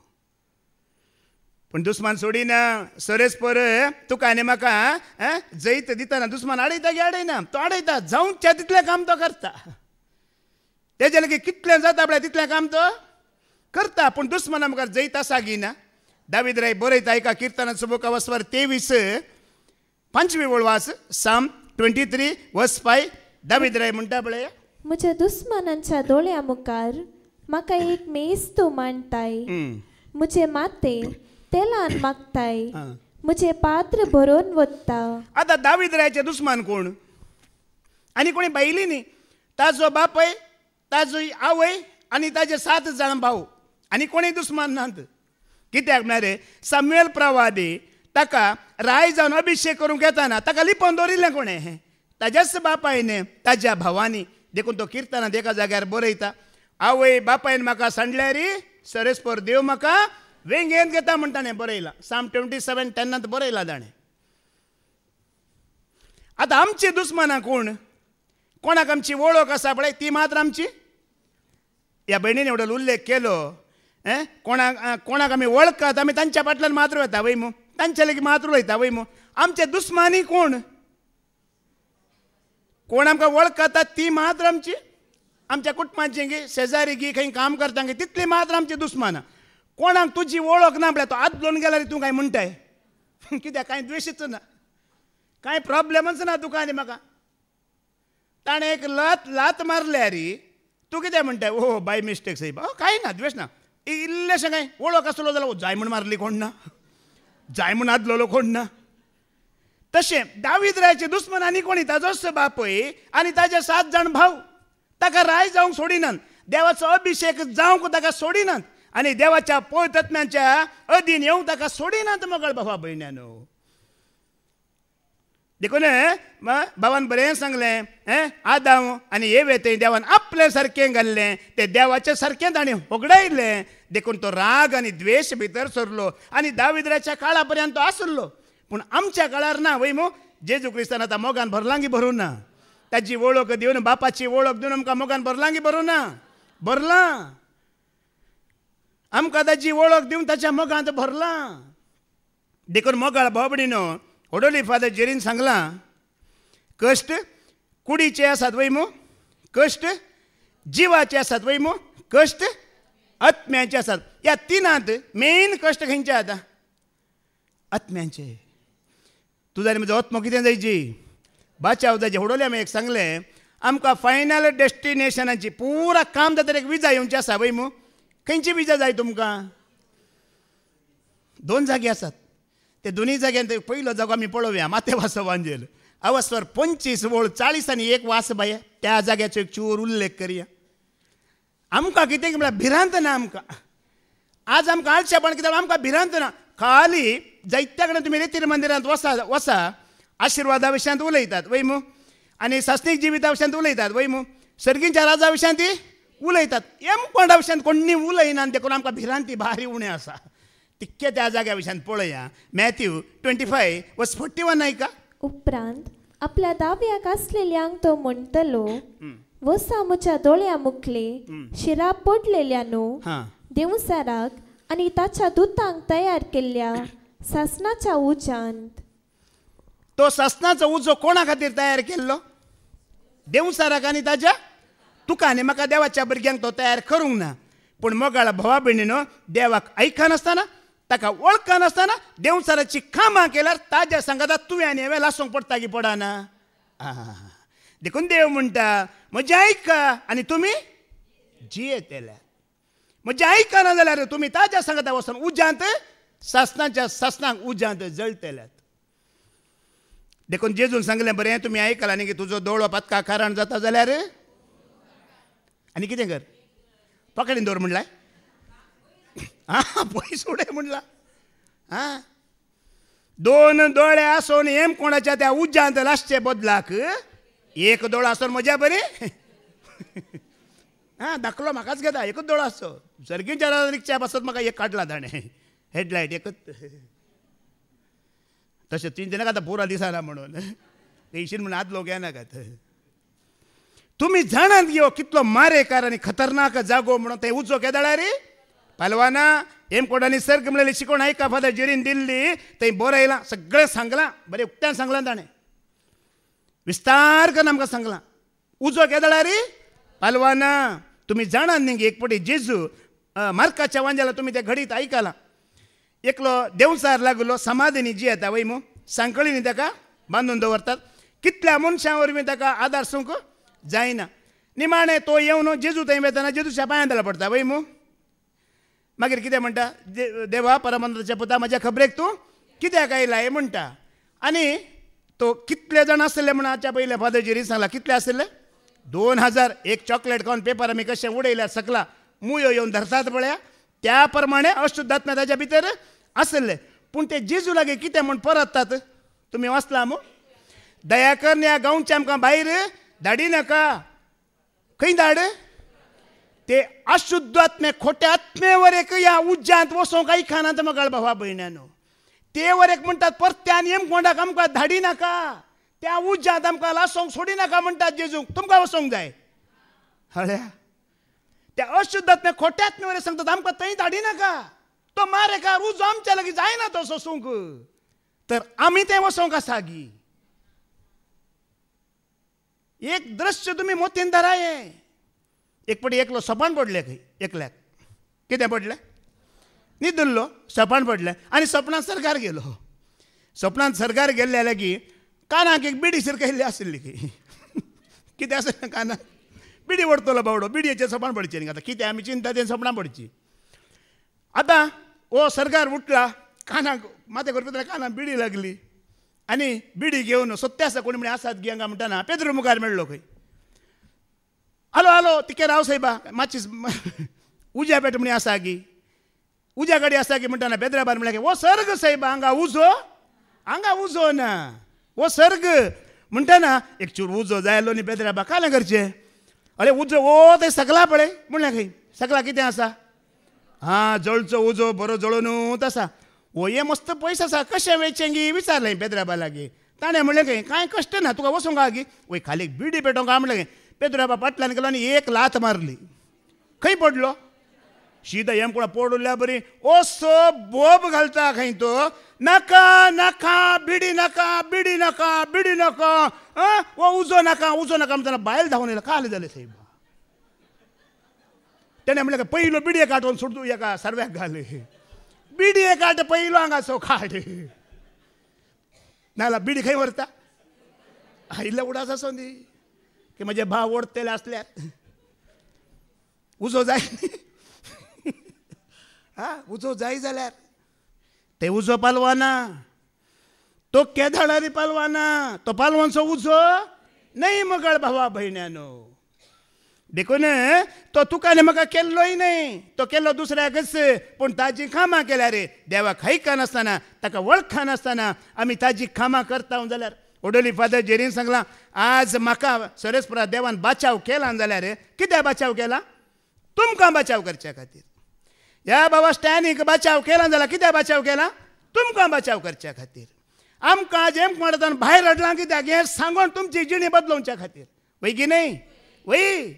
पूण दुस्मान सोडिना. सर्वेस्पर तुका आनी म्हाका जैत दितना दुस्मान आडयता की आडयना. तो आडयता. जावच्या तितलें काम तो करता. तेजे लागीं कितलें जाता पळय तितलें काम तो करता. पूण दुस्माना मुखार जैत आसा की ना. दावीद राय बरयता एका किर्तनाचो बूक अवस्वर 23-5 वळवास. साम 23 वर्स 5. दावीद राय म्हणटा पळय. म्हज्या दुस्मानांच्या दोळ्या मुखार म्हाका एक मेज तूं मांडटाय. म्हजे माते तेलान मागताय. म्हजे पात्र भरोवन वता. आता दावीद रायाचे दुस्मान कोण. आनी कोणी बायली न्ही. ताजो बापय, ताजो आवय आनी ताजे 7 जाण भाव. आनी कोणी दुस्मान नात. कित्याक म्हळ्यार सामुएल प्रवादी ताका राय जावन अभिषेक करूंक येताना ताका लिपोवन दवरिल्लें कोणें. ताज्याच बापायन ताज्या भावांनी. देखून तो किर्तनांत एका जाग्यार बरयता. आवय बापायन म्हाका सांडल्यार सर्वेस्पर देव म्हाका वेंगेन घेता म्हणटा ताणें बरयलां. साम 27:10 बरयलां ताणें. आतां आमची दुस्मानां कोण. कोणाक आमची वळख आसा पळय ती मात्र आमची. ह्या भयणीन एवढो उल्लेख केलो. कोणाक आमी वळखतात आमी तांच्या फाटल्यान मात्र वता वय मू. तांचे लेगीत मात्र वयता वय मू. आमचे दुस्मानी कोण. कोण आमकां वळखतात ती मात्र आमची. आमच्या कुटुंबाची गी शेजारी गी खंय काम करता गी तितली मात्र आमची दुस्मानां. कोणाक तुजी वळख ना म्हळ्यार तो आदलोन गेल्यार तूं काय म्हणटाय. कित्याक कांय द्वेशच ना, कांय प्रॉब्लेमच ना तुका आनी म्हाका. ताणें एक लात मारल्यार तूं कितें म्हणटाय. ओ बाय मिस्टेक साहेब. कांय ना, द्वेश ना. इल्लेशें काय वळख आसलो जाल्यार जाय म्हण मारली कोण ना, जाय म्हण आदलोलो कोण ना. तशें दावीद रायाचे दुस्मान आनी कोणी ताजोच बापय आनी ताजे 7 जाण भाव. ताका राय जावंक सोडिनात. देवाचो अभिषेक जावंक ताका सोडिनात. आनी देवाच्या पवित्रत्म्याच्या अधीन येवंक ताका सोडिनात मोगाळ भावा भयण्यानो. देखून भावान बरें सांगलें. आदाम आनी येवे थंय देवान आपले सारकें घाल्लें. ते देवाचे सारकें ताणें होगडायलें. देखून तो राग आनी द्वेश भितर सरलो. आनी दावीदाच्या काळा पर्यंत तो आसलो. पूण आमच्या काळार ना वय मो. जेजू क्रिस्तान आतां मोगान भरलांगी भरूं ना. ताची वळख दिवन बापाची वळख दिवन आमकां मोगान भरलांगी भरूं ना. भरलां. आमकां ताची वळख दिवन ताच्या मोगांत भरला. देखून मोगाळ भावबडिनो होडोली फादर जेरीन सांगलां, कश्ट कुडीचे आसात वैमो, कश्ट जिवाचे आसात वैमो, कश्ट आत्म्याचे आसात. ह्या तिनांत मेन कश्ट खंयचे आतां? आत्म्यांचे. तुझा आनी म्हजो आत्मो कितें जायची? बाचाव जायचे. होडोले हांवें एक सांगलें, आमकां फायनल डेस्टिनेशनाची पुरा काम जाता एक विजा येवची आसा वैमो. खंयची विजा जाय तुमकां? 2 जागे आसात. ते दोनूय जाग्यान पयलो जागो आमी पळोवया, माते वासवांजेल. अवस्वर 25 वोळ 40 आनी 1 वास बाये, त्या जाग्याचो एक चूर उल्लेख करया. आमकां कितें म्हळ्यार भिरांत ना. आमकां आज आमकां आळशेपण कित्याक आमकां भिरांत ना. खाली जायत्या कडेन तुमी रेतीर मंदिरांत वसा आशिर्वादा विशयांत उलयतात वैमू, आनी सासणीक जिविता विशयांत उलयतात वैमू, सर्गींच्या राजा विशयांत ती उलयतात. कोणा विशयांत कोणी उलयना. देखून आमकां भिरांती भारी उणें आसा. तितके त्या जाग्या विशयांत पळया. मॅथ्यू 25:41 ऐका. उपरांत आपल्या दाव्याक आसलेल्यांक तो म्हणटलो, वसा म्हज्या दोळ्या मुखले, शिरा पडलेल्यानो देवसाराक आनी ताच्या दुतांक तयार केल्ल्या सासणाच्या उज्यांत. तो सासणाचो उजो कोणा खातीर तयार केल्लो? देवसाराक आनी ताच्या तुकांनी. म्हाका देवाच्या भुरग्यांक तो तयार करूंक ना. पूण मोगाळ भावा भयणीनो, देवाक आयकनासतना, ताका वळखनासतना देवसाराची कामां केल्यार ताज्या सांगाता तुवें आनी हांवें लासूंक पडटा की पडना? देखून देव म्हणटा, म्हजें आयका आनी तुमी जियेतेल्यात. म्हजें आयकना जाल्यार तुमी ताज्या सांगाता वचून उज्यांत सासणाच्या सासणाक उज्यांत जळटल्यात. देखून जेजून सांगलें, बरें तुमी आयकलां न्ही की तुजो दोळो पातका कारण जाता जाल्यार आनी कितें कर? पकडीन दवर म्हणलां. पयस उडय म्हणला. 2 दोळे आसून हेम कोणाच्या त्या उज्यांत लासचे बदलाक 1 दोळो आसून म्हज्या बरी. दाखलो म्हाकाच घेता. 1च दोळो आसचो. सर्गींच्या रिक्षा बसत म्हाका 1 काडला ताणें. हेडलायट 1च. तशें 3 दिनाक आतां पुरा दिसना म्हणून येशील म्हणून आदलो घेनाकात. तुमी जाणात घेव कितलो मारेकार आनी खतरनाक जागो म्हणून ते उजो केदाळा रे पालवाना. हेम कोणांनी सर्ग म्हणलेली शिकोवण आयका फादर जेरीन दिल्ली. थंय बरयलां, सगळें सांगलां, बरें उक्त्यान सांगलां ताणें. विस्तार करून आमकां सांगलां. उजो केदाळा रे पालवाना. तुमी जाणात न्ही एक पटी जेजू मार्काच्या वांजेला तुमी ते घडीत आयकलां. एकलो देवसार लागलो समाधीनी जी येता वैमू, सांकळीनी ताका बांदून दवरतात. कितल्या मनशां वरवीं ताका आदार सूंक जायना. निमाणें तो येवन जेजू थंय वेतना जेजूच्या पांयां पडटा वैमू. मागीर कितें म्हणटा? देवा परमंत्राच्या पुता, म्हज्या खबरेक तूं कित्याक आयला हें म्हणटा. आनी तो कितले जाण आसले म्हण हाच्या पयले फादर जेरीन सांगला. कितले आसले? 2000. एक चॉकलेट खावन पेपर आमी कशें उडयल्यार सकला मुयो येवन धरतात पळया, त्या प्रमाणे अशुद्धात्म्या ताच्या भितर आसले. पूण ते जेजू लागी कितें म्हूण परततात तुमी वाचला मू? दया कर ह्या गांवच्या आमकां भायर धाडी नाका. खंय धाड? ते अशुद्धात्मे खोटे आत्मेवर एक ह्या उज्यांत वचोंक आयकनात मोगाळ भावा भयण्यानो. ते वर एक म्हणटात परत्यान हेम कोंडाक आमकां धाडी नाका. त्या उज्यांत आमकां लासोंक सोडी नाका म्हणटात जेजूक. तुमकां वचोंक जाय. हळ्या त्या अशुद्धात्मे खोटे आत्मेवर सांगतात आमकां थंय धाडी नाका. तो मारेकार उजो आमच्या लागीं जायना तो सोसूंक. तर आमी थंय वचोंक आसा गी. एक दृश्य तुमी मोतीन धराये. एक पटी एकलो सोपान पडले खंय एकल्याक. कितें पडलें? न्हिदुल्लो सोपान पडलें आनी सपनांत सरकार गेलो. सपनांत सरकार गेल्ल्या लागीं कानाक एक बिडी सिरकयल्ली आशिल्ली खंय. कितें आसलें कानाक? बिडी ओडतलो बावडो. बिडयेचेर सोपान पडचें न्ही. आतां कितें आमी चिंता तें सोपणां पडची. आतां हो सरकार उठला, कानाक माथे करपी कानाक बिडी लागली आनी बिडी घेवन सत्य आसा कोणी म्हणे आसात गी हांगा म्हणटाना पेद्रो मुखार मेळ्ळो खंय. हलो हलो तिके राव सायबा मातशी उज्या पेट म्हणे आसा गी. उज्या गाडी आसा गी म्हणटाना पेद्राबार म्हळ्यार वो सर्ग सायबा हांगा उजो ना. वो सर्ग म्हणटाना एक चूर उजो जायलो न्ही पेद्राबा. कालें करचें? अरे उजो ओ थंय सकला पळय म्हणलें खंय. सकला कितें आसा? जळचो उजो बरो जळोनूच आसा. ओ हे मस्त पयस आसा कशें वेचें गी विचारलें पेद्राबा लागीं. ताणें म्हणलें खंय कांय कश्ट ना तुका वचोंक हा गी. वय खाली बिडी पेटोवंक हा म्हणलें. पेद्राबा फाटल्यान गेलो आनी एक लात मारली. खंय पडलो? सीधा हेम कोणा पोडल्या बरी ओसो बोब घालता खंय तो नाका नाका बिडी नाका बिडी नाका बिडी नाका वो उजो नाका म्हणताना बायल धावून येयला का जालें साहेब तेणे म्हणलें पयलो बिडये काटून सोडू एका सर्व्याक घाले बिडये काट पयलो हांगासो काड नाला बिडी खंय व्हरता इल्ले उडास आसो न्ही की म्हजे भाव ओडतेले आसल्यात उजो जाय उजो जाय जाल्यार ते उजो पालवाना तो केदाळारी पालवाना तो पालवानचो उजो नाही मगळ भावा भयण्यानो देखून तो तुकाने म्हाका केल्लोय नाही तो केल्लो दुसऱ्याकच पूण ताजी कामां केल्या रे देवाक हैका नासतना ताका वळखा नासतना आमी ताजी कामां करता जाल्यार ओडोली फादर जेरीन सांगला आज म्हाका सरेस्परा देवान बाचाव केला जाल्यार कित्याक बाचाव केला तुमकां बाचाव करच्या खातीर ह्या बाबा स्टॅनीक बाचाव केला जाल्यार कित्याक बाचाव केला तुमकां बाचाव करच्या खातीर आमकां जेम म्हणटान भायर हाडलां कित्याक हें सांगून तुमची जिणी बदलोवच्या खातीर वय की न्ही वय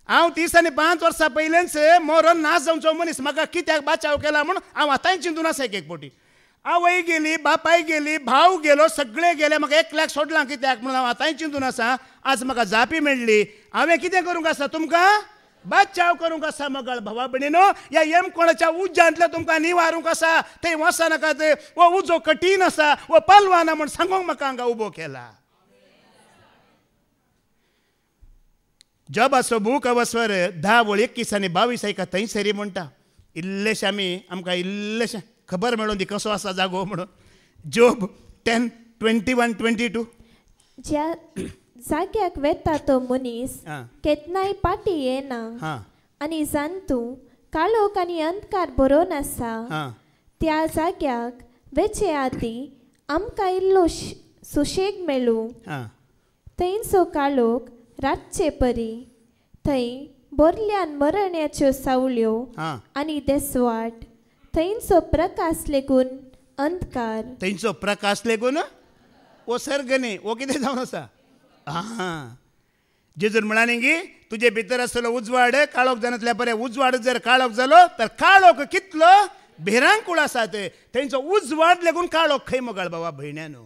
हांव 30 आनी 5 वर्सां पयलेंच मोरोन नाश जावचो मनीस म्हाका कित्याक बाचाव केला म्हूण हांव आतांय चिंतून आसा एक पोटी आवय गेली बापाय गेली भाव गेलो सगळे गेले म्हाका एकल्याक सोडलां कित्याक म्हणून हांव आतांय चिंतून आसा आज म्हाका जापी मेळ्ळी हांवें कितें करूंक आसा तुमकां बाचाव करूंक आसा मगळ भावा भयणीनो ह्या येम कोणाच्या उज्जांतले तुमकां निवारूंक आसा थंय वचनाकात वो उजो कठीण आसा वो पालवाना म्हूण सांगूंक म्हाका हांगा उबो केला जब असो बूक अवस्वर 10 वळ 21 आनी 22 ऐका थंय सरी म्हणटा इल्लेशे आमकां इल्लेशें खबर मेळून दी कसो आसा जागो म्हणून जोब 10:21-22 ज्या जाग्याक वेता तो मनीस केतनाय पाटी येना आनी जांतू काळोख आनी अंधकार बरोवन आसा त्या जाग्याक वेचे आदी आमकां इल्लो सुशेग मेळू थंयचो काळोख रातचे परी थंय बोरल्यान मरण्याच्यो सावळ्यो आनी देसवाट थंयचो प्रकाश लेगून अंधकार थंयचो प्रकाश लेगून वो सर्ग न्ही वो कितें जावन आसा जेजून म्हणाले की तुजे भितर आसलो उजवाड काळोख जाणांतल्या बरें उजवाड जर काळोख जालो तर काळोख कितलो भिरांकूळ आसा ते थंयचो उजवाड लेगून काळोख खंय मगळ बाबा भयण्यानो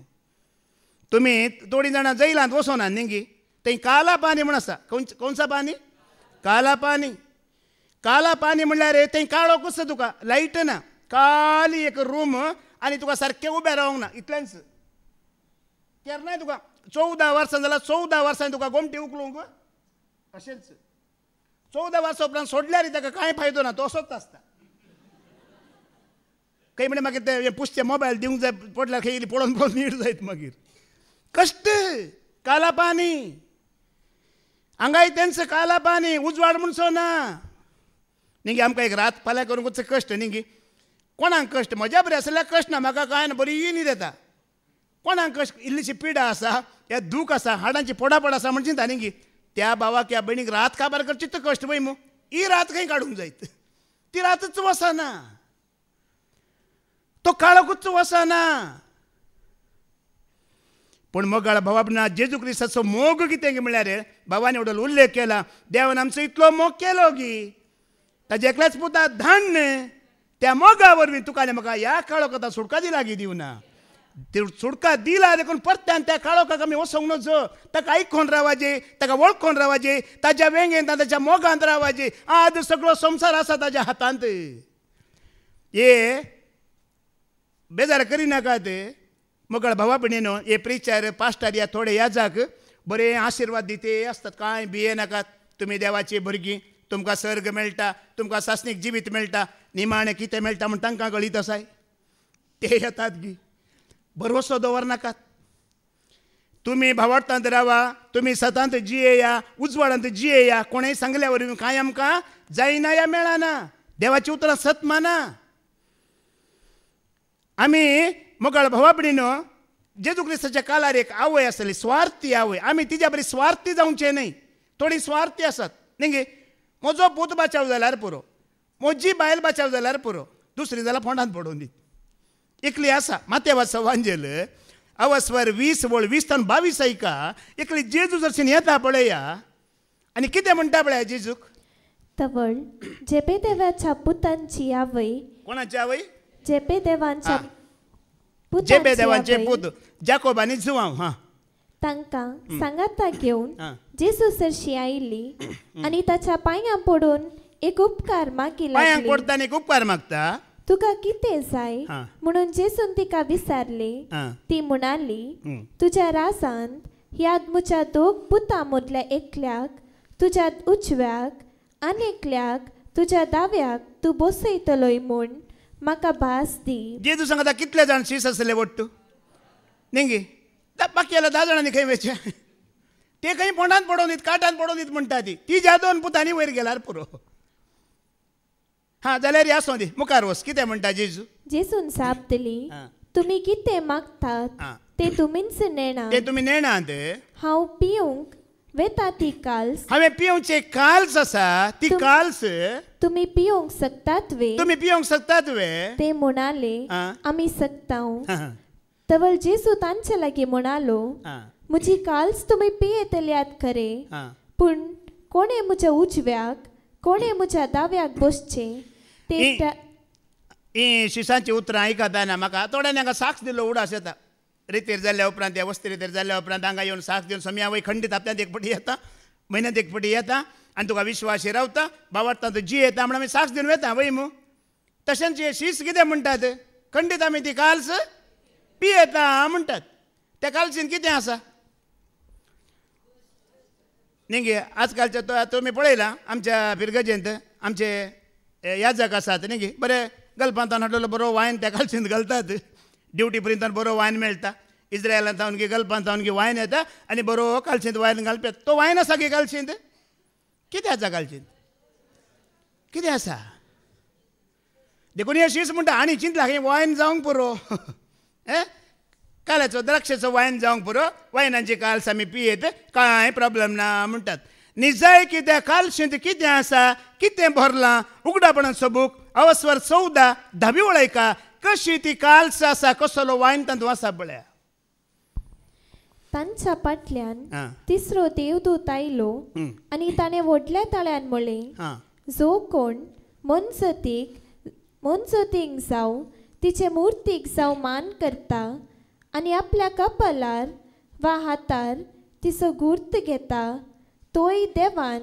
तुमी थोडी जाणां जैलांत वचोना न्ही थंय काला पानी म्हण आसा कोणसा पानी काला पानी म्हणल्यार थंय काळोख आसा तुका लायट ना काली एक रूम आनी तुका सारकें उबें रावंक ना इतलेंच केन्नाय तुका 14 वर्सां जाल्यार 14 वर्सांनी तुका गोमटी उखलूंक अशेंच 14 वर्सां उपरांत सोडल्यार ताका कांय फायदो ना तो असोच आसता खंय म्हणल्यार मागीर ते पुश्चे मोबायल दिवंक जाय पडल्यार खंय पळोवन नीट जायत मागीर कश्ट काला पानी हांगाय तेंच काला पानी उजवाड म्हणसो ना न्ही आमकां एक रात फाल्यां करूंक कश्ट न्ही कोणाक कश्ट म्हज्या बरें आसल्यार कश्ट ना म्हाका कांय ना बरी न्ही देता कोणाक कश्ट इल्लीशी पिडा आसा या दूख आसा हाडांची पडापड आसा म्हण चिंता न्ही त्या भावाक या भयणीक रात काबार करची तो कश्ट पळय ही रात खंय काडूंक जायत ती रातच वचना तो काळोखूच वचना पूण मोगाळ भावा ना जेजू क्रिस्ताचो मोग कितें म्हळ्यार भावानी एवढो उल्लेख केला देवान आमचो इतलो मोग केलो की ताजे एकल्याच पुता धाडण त्या मोगा वरवीं तुका म्हाका ह्या काळोखांत सुटका दिला की दिवना ती सुटका दिला देखून परत्यान त्या काळोखाक आमी वचोंक नजो ताका आयकून रावाजे ताका वळखून रावाजे ताच्या वेंगेंत ताच्या मोगांत रावाजे आज सगळो संवसार आसा ताच्या हातांत हे बेजार करिनाकात मोगळ भावा भयणीनो हे प्रिचार पास्टर या थोडे याजाक बरे आशिर्वाद दिते आसतात कांय भिये नाकात तुमी देवाची भुरगीं तुमकां सर्ग मेळटा तुमकां सासणीक जिवीत मेळटा निमाणें कितें मेळटा म्हण तांकां कळीत आसाय ते येतात गी भरवसो दवरनाकात तुमी भावार्थांत रावा तुमी सतांत जियेया उजवाडांत जियेया कोणेंय सांगल्या वरवीं कांय आमकां जायना या मेळना देवाची उतरां सत माना आमी मोगाळ भावा भयणीनो जेजू क्रिस्ताच्या काळार एक आवय आसली स्वार्थी आवय आमी तिच्या बरी स्वार्थी जावचे न्ही थोडी स्वार्थी आसात न्ही म्हजो पूत बाचाव जाल्यार पुरो म्हजी बायल बाचाव जाल्यार पुरो दुसरी जाल्यार फोंडांत पडोवन दी एकली आसा मातेवाचो वांजेल अवस्वर 20:20-22 ऐका एकली जेजू जरशीन येता पळया आनी कितें म्हणटा पळया जेजूक तवळ जेबेदेवाच्या पुतांची आवय कोणाची आवय जेबेदेवांच्या जेबेदेवाचे आवय पूत जाकोब आनी जुवांव हा तांकां सांगाता घेवन हा. जेसू सरशी आयिल्ली आनी ताच्या पांयां पडून एक उपकार मागी पांयांक लागली. पडटा आनी एक उपकार मागता. तुका कितें जाय हा. म्हणून जेसून तिका विचारले. हा. ती म्हणाली, हं. तुझ्या राजांत ह्या म्हज्या दोग पुतां मदल्या एकल्याक तुज्या उजव्याक आनी एकल्याक तुज्या दाव्याक तूं बसयतलोय म्हूण म्हाका भास दी. जेजू सांगता कितले जाण शीस आसले वट्टू नेंगी बाकी 10 जाणांनी खंय वेचे ते खंय पोंडांत पडोवन दीत काटांत पडोवन दीत म्हणटा ती ज्या 2 पुतांनी वयर गेल्यार पुरो. हा जाल्यार आसूं दी मुखार वच कितें म्हणटा जेजू. जेसून जाप दिली, हा. तुमी कितें मागतात हा. ते तुमीच नेणा. ते तुमी नेणात. हांव पिवंक वेता ती काल्स हांवें पिवचे काल्स आसा ती काल्स तुमी पिवंक शकतात वे. तुमी पिवंक शकतात वे. ते म्हणाले, हा. आमी सकताव. हा. तवळ जेसू तांचे लागीं म्हणालो, हा. म्हजी काल्स तुमी पियेतल्यात खरे, हा. पूण कोणे म्हज्या उजव्याक कोणे म्हज्या दाव्याक बसचे ते ही शिसांची उतरां आयकताना म्हाका थोड्यांनी हांगा साक्ष दिलो उडास येता. रितीर जाल्ल्या उपरांत ह्या वस्ती रितीर जाल्ल्या उपरांत हांगा येवन साक्ष दिवन समयावय खंडीत हप्त्यांत एक फावटी येता म्हयन्यांत एक फावटी येता आनी तुका विश्वास रावता बाबार्थांत जी येता म्हणून आमी साक्ष दिवन वेता वय मू. तशेंच हे शीस कितें म्हणटात खंडीत आमी ती काल्स पियेता म्हणटात. त्या काल्सीन कितें आसा न्ही आजकालच्या तुमी पळयलां आमच्या फिरगजेंत आमचे याजक आसात न्ही बरे गल्पांतान हाडलेलो बरो वायन त्या काल्सींत घालतात. ड्युटी पर्यंत बरो वायन मेळटा. इस्रायलांत जावन गी गल्पांत गी वायन येता आनी बरो काल्सींत वायन घालतात. तो वायन आसा गी काल्सींत कितें आसा काल्सींत कितें आसा देखून हे शीस म्हणटा आनी चिंतला खंय वायन जावंक पुरो काल्याचो द्राक्षाचो वायन जावंक पुरो वायनाची काल्स आमी पियेत कांय प्रॉब्लेम ना म्हणटात. निजाय कित्या कालशींत कितें आसा कितें भरलां उगडापणान सबूक अवस्वर 14 10 वळयका कशी ती काल्स आसा कसलो वायन तांत आसा पळया. तांच्या फाटल्यान हा. तिसरो देवदूत आयलो आनी ताणें व्हडल्या ताळ्यान म्हळें, हा. जो कोण मनजोतीक जावं तिचे मुर्तीक जावं मान करता आनी आपल्या कपालार वा हातार तिचो गुर्त घेता तोय देवान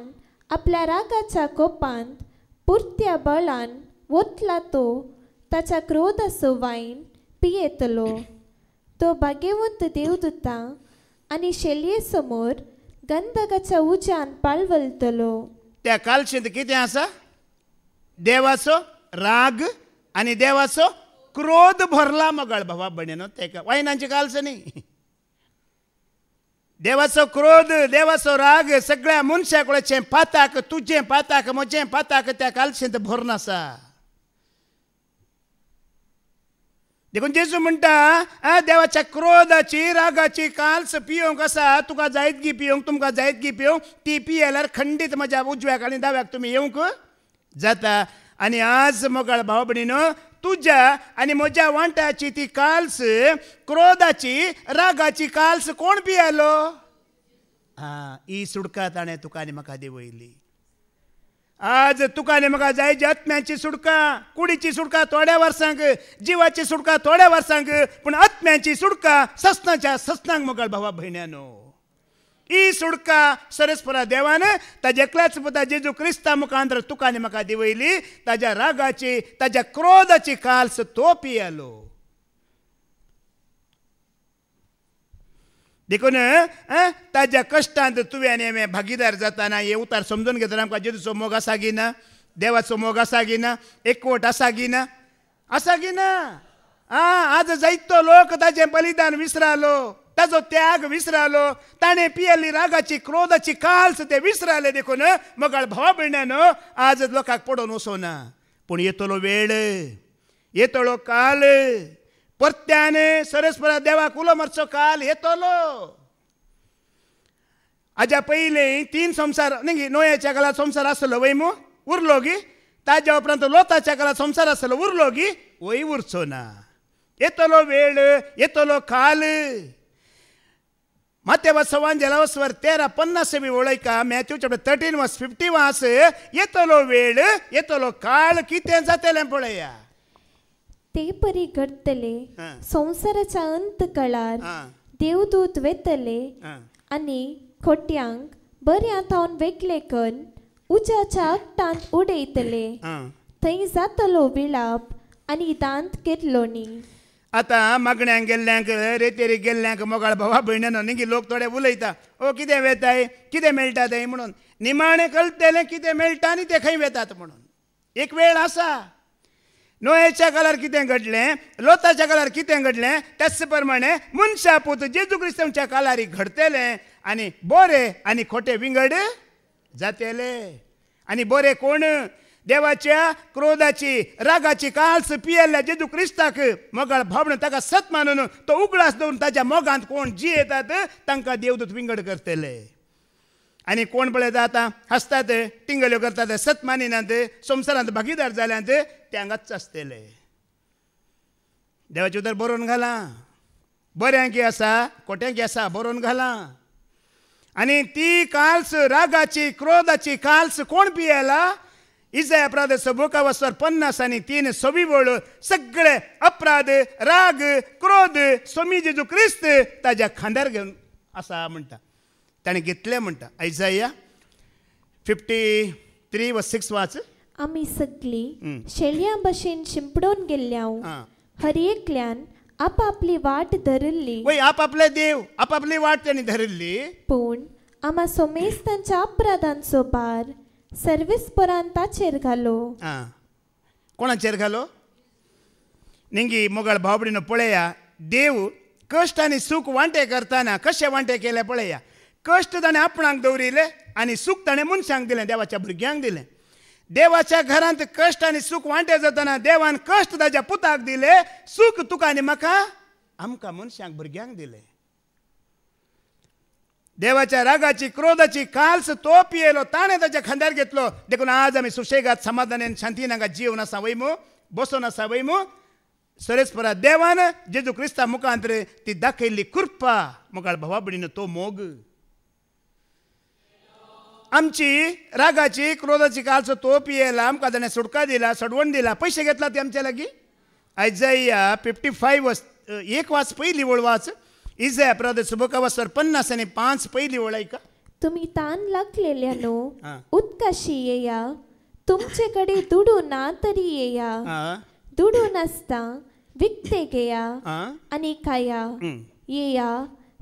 आपल्या रागाच्या कोपांत पुरत्या बळान वतला तो ताच्या क्रोधाचो वायन पियेतलो. तो भाग्यवंत देवदूता आनी शेलये समोर गंधकाच्या उज्यान पाळवलतलो. त्या कालशींत कितें आसा देवाचो राग आनी देवाचो क्रोध भरला मगळ भावा भयणीनो. तेका वायनांची काल्स न्ही देवाचो क्रोध देवाचो राग सगळ्या मनशाकुळेचें पाताक तुजें पाताक म्हजें पाताक त्या कालशींत भरून आसा. देखून जेजू म्हणटा देवाच्या क्रोधाची रागाची काल्स पियोंक आसा. तुका जायत गी पियोंक तुमकां जायत गी पियोंक ती पियेल्यार खंडीत म्हज्या उजव्याक आनी दाव्याक तुमी येवंक जाता. आनी आज मोगाळ भाव भयणीनो तुज्या आनी म्हज्या वांट्याची ती काल्स क्रोधाची रागाची काल्स कोण पियेलो. ही सुडका ताणें तुका आनी म्हाका देवयली. आज तुका आनी म्हाका जाय आत्म्याची सुडका कुडीची सुडका थोड्या वर्सांक जिवाची सुडका थोड्या वर्सांक पूण आत्म्याची सुडका सस्नाच्या सस्नांक मोगाळ भावा भयण्यानो. ही सुडका सरस्परा देवान ताज्या एकल्याच पुता जेजू क्रिस्ता मुखांतर तुका आनी म्हाका दिवयली. ताज्या रागाची ताज्या क्रोधाची काल्स तो पियेलो. देखून ताज्या कश्टांत तुवें आनी हांवें भागीदार जाताना हे उतार समजून घेतना आमकां जेजूचो मोग आसा गी ना देवाचो मोग आसा गी ना एकवट आसा गी ना आसा गी ना. आज जायतो लोक ताजें बलिदान विसरालो ताजो त्याग विसरालो ताणें पियेल्ली रागाची क्रोधाची काल्स ते विसराले. देखून मोगाळ भावा भयण्यानो आज लोकांक पडोवन वचोना पूण येतलो वेळ येतलो काल परत्यान सरस्परा देवाक उलो मारचो काल येतलो. हाज्या पयलीं 3 संसार न्ही नोयाच्या काळात संसार आसलो वय मू उरलो गी. ताज्या उपरांत लोताच्या काळात संसार आसलो उरलो गी वय उरचो ना. येतलो वेळ येतलो काल Matthew 13:50 ओळयका Matthew chapter 13:50 वास येतलो वेळ येतलो काळ कितें जातलें पळया. ते परी घडतले संसाराच्या अंत काळार देवदूत वेतले आनी खोट्यांक बऱ्या थावन वेगळे करून उज्याच्या आगटांत उडयतले. थंय जातलो विलाप आनी दांत किर्लोणी. आता मागण्यांक गेल्ल्यांक रेतेरी गेल्ल्यांक मोगाळ भावा भयणानो न्ही लोक थोडे उलयता ओ कितें वेताय कितें मेळटा थंय म्हणून. निमाणें कळटलें कितें मेळटा आनी ते खंय वेतात म्हणून. एक वेळ आसा नोएच्या काळार कितें घडलें लोताच्या काळार कितें घडलें त्याच प्रमाणे मनशा पूत जेजू क्रिस्तूच्या काळार घडतलें आनी बरे आनी खोटे विंगड जातले. आनी बरे कोण देवाच्या क्रोधाची रागाची काळस पियेल्ल्या जेजू क्रिस्ताक मोगाळ भावना ताका सत मानून तो उगडास दवरून ताच्या मोगांत कोण जी येतात तांकां देवदूत विंगड करतले. आनी कोण पळयता आतां हसतात टिंगल्यो करतात सत मानिनात संवसारांत भागीदार जाल्यांत ते हांगाच आसतले. देवाचे उतर बरोवन घाला. बऱ्यांकी आसा खोट्यांकी आसा बरोवन घाला. आनी ती काल्स रागाची क्रोधाची काल्स कोण पियेला. इसाया अपराध 50:3 सोबीवळ सगळे अपराध राग क्रोध सोमी जेजू क्रिस्त ताज्या खांद्यार घेवन आसा म्हणटा. ताणें घेतले म्हणटा. इसाया 53:6 वाच. आमी सगळीं शेळयां भशेन शिंपडोवन गेल्ल्या हर एकल्यान आपापली वाट धरिल्ली. वय आपापले देव आपापली वाट तांणी धरिल्ली. पूण आमा सोमेस्तांच्या अपराधांचो भार सर्वेस्परान ताचेर घालो. कोणाचेर घालो. निंगी मोगाळ भावबडीनो पळया देव कश्ट आनी सूख वांटे करतना कशें वांटे केले पळया. कश्ट ताणें आपणाक दवरिले आनी सूख ताणें मनशांक दिलें देवाच्या भुरग्यांक दिलें. देवाच्या घरांत कश्ट आनी सूख वांटे जातना देवान कश्ट ताच्या पुताक दिले सूख तुका आनी म्हाका आमकां मनशांक भुरग्यांक दिलें. देवाच्या रागाची क्रोधाची काल्स तो पियेलो ताणें ताच्या खांद्यार घेतलो. देखून आज आमी सुशेगाद समाधानान शांतीन हांगा जीवन आसा वयमू बसून आसा वयमू. सरेस्परा देवान जेजू क्रिस्ता मुखांतर ती दाखयल्ली कृपा मोगाळ भावा भयणीनो तो मोग. आमची रागाची क्रोधाची काल्स तो पियेला आमकां ताणें सुटका दिला सडवण दिला. पयशे घेतला ते आमच्या लागीं. आयजाया 55:1 वाच पयली वळ वाच. इसाया अपराध 50:5 पहिली ओळयका. तुम्ही ताण लागलेल्यानो उदकाशी येया. तुमचे कडे दुडू ना तरी येया. दुडू नासता विकते घेया आनी खाया. येया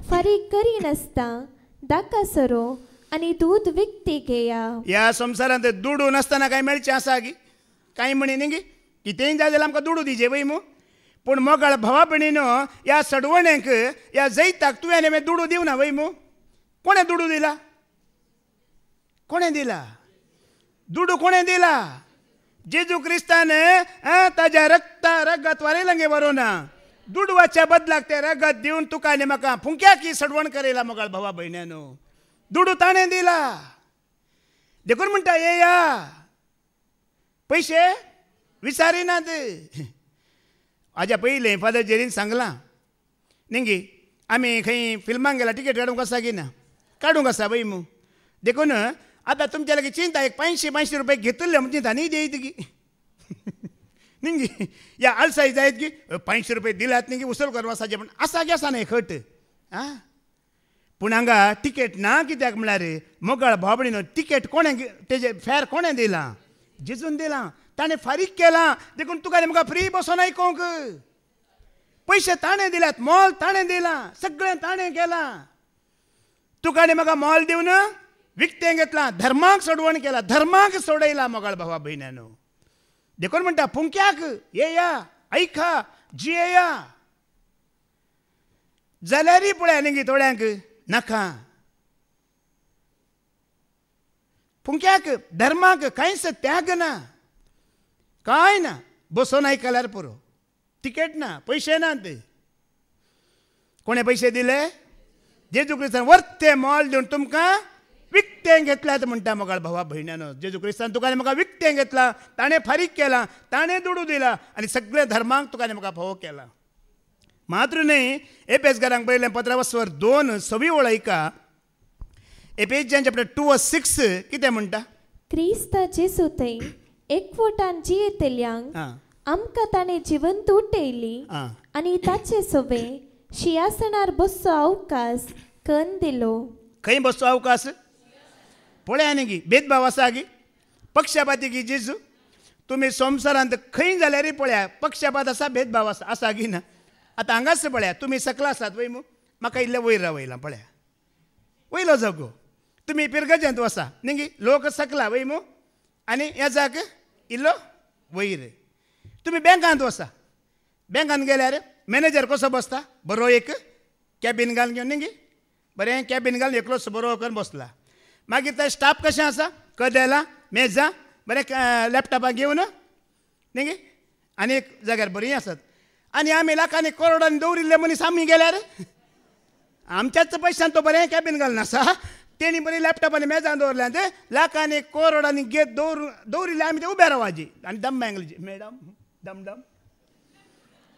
फारीक करी नासता दाका सरो आनी दूध विकते घेया. ह्या संवसारांत दुडू नासतना काय मेळचें आसा गी. कांय म्हणी न्ही गी कितेंय जाय जाल्यार आमकां दुडू दिजे वय मू. पूण मोगाळ भावा भयणीनो ह्या सडवण्यांक ह्या जैताक तुवें आनी हांवें दुडू दिवना वय मू. कोणें दुडू दिला. कोणें दिला दुडू कोणें दिला. जेजू क्रिस्तान ताज्या रगत वारेलांगे वरोना दुडवाच्या बदलाक ते रगत दिवन तुका आनी म्हाका फुंक्या की सडवण करेला मोगाळ भावा भयण्यानो. दुडू ताणें दिला. देखून म्हणटा येया पयशे विचारिनात. हाज्या पयलें फादर जेरीन सांगलां न्ही आमी खंय फिल्माक गेला टिकेट काडूंक आसा की ना. काडूंक आसा वय मू. देखून आतां तुमच्या लागीं चिंता एक 500 रुपया घेतले म्हणजे चिंता न्ही देयत गी न्ही या आळसाय जायत गी 500 रुपया दिल्यात न्ही उसल करपा आसा पूण आसा गे आसा न्ही खट. पूण हांगा टिकेट ना कित्याक म्हळ्यार मोगाळ भावबडीनो टिकेट कोणें तेजे फॅर कोणें दिलां. जेजून दिलां. ताणें फारीक केलां. देखून तुका आनी म्हाका फ्री बसून आयकोंक. पयशे ताणें दिल्यात मोल ताणें दिलां सगळें ताणें केलां. तुका आनी म्हाका मोल दिवन विकतें घेतलां. धर्माक सोडवण केला धर्माक सोडयला मोगाळ भावा भयण्यानो. देखून म्हणटा फुंक्याक येया ऐका जियेया. जाल्यारय पळय न्ही थोड्यांक नाका. फुंक्याक धर्माक कांयच त्याग ना कांय ना. बसून आयकल्यार पुरो. तिकेट ना पयशे नात. कोणें पयशे दिले. जेजू क्रिस्तान वर्ते मोल दिवन तुमकां विकतें घेतल्यात म्हणटा मोगाळ भावा भयण्यानो. जेजू क्रिस्तान तुका आनी म्हाका विकतें घेतलां. ताणें फारीक केलां. ताणें दुडू दिला आनी सगळे धर्मांक तुका आनी म्हाका फोव केला. मात्र न्ही एपेसकारांक बरयलें पत्रा वस्वर 2:6 वळयका. एपेजियन चॅप्टर 2:6 कितें म्हणटा? क्रिस्त जेसू थंय एकवटान जियेतल्यांक आं आमकां ताणें जिवंत उठयली आं आनी ताचे सोबे शिंयासनार बसचो अवकाश कन्न दिलो. खंय बसचो अवकाश? पळया न्ही गी भेदभाव आसा गी, पक्षपाती गी जेजू. तुमी संवसारांत खंय जाल्यारय पळया पक्षपात आसा, भेदभाव आसा गी ना. आतां हांगाच पळया तुमी सकला आसात वय मू, म्हाका इल्लें वयर रावयलां पळया वयलो जगो. तुमी पिरगजेंत वसा न्ही गी, लोक सकला वय मू आनी ह्या जाग इल्लो वयर. तुमी बँकांत वसा, बँकांत गेल्यार मॅनेजर कसो बसता? बरो एक कॅबीन घालून घेवन न्ही गी, बरें कॅबीन घालून एकलोच बरो करून बसला. मागीर ते स्टाफ कशें आसा? कदेलां मेजां बरें लॅपटॉपाक घेवन न्ही गी आनी एक जाग्यार बरीं आसात. आनी आमी लाखांनी करोडांनी दवरिल्ले मनीस आमी गेल्यार आमच्याच पयशान तो बरें कॅबीन घालून आसा. तेणी बरी लॅपटॉपांनी मेजान दवरल्या ते लाखांनी करोडांनी घेत दवरिल्ले आमी ते उबे रावाजी आनी दम मेंगलीजी. मॅडम दम दम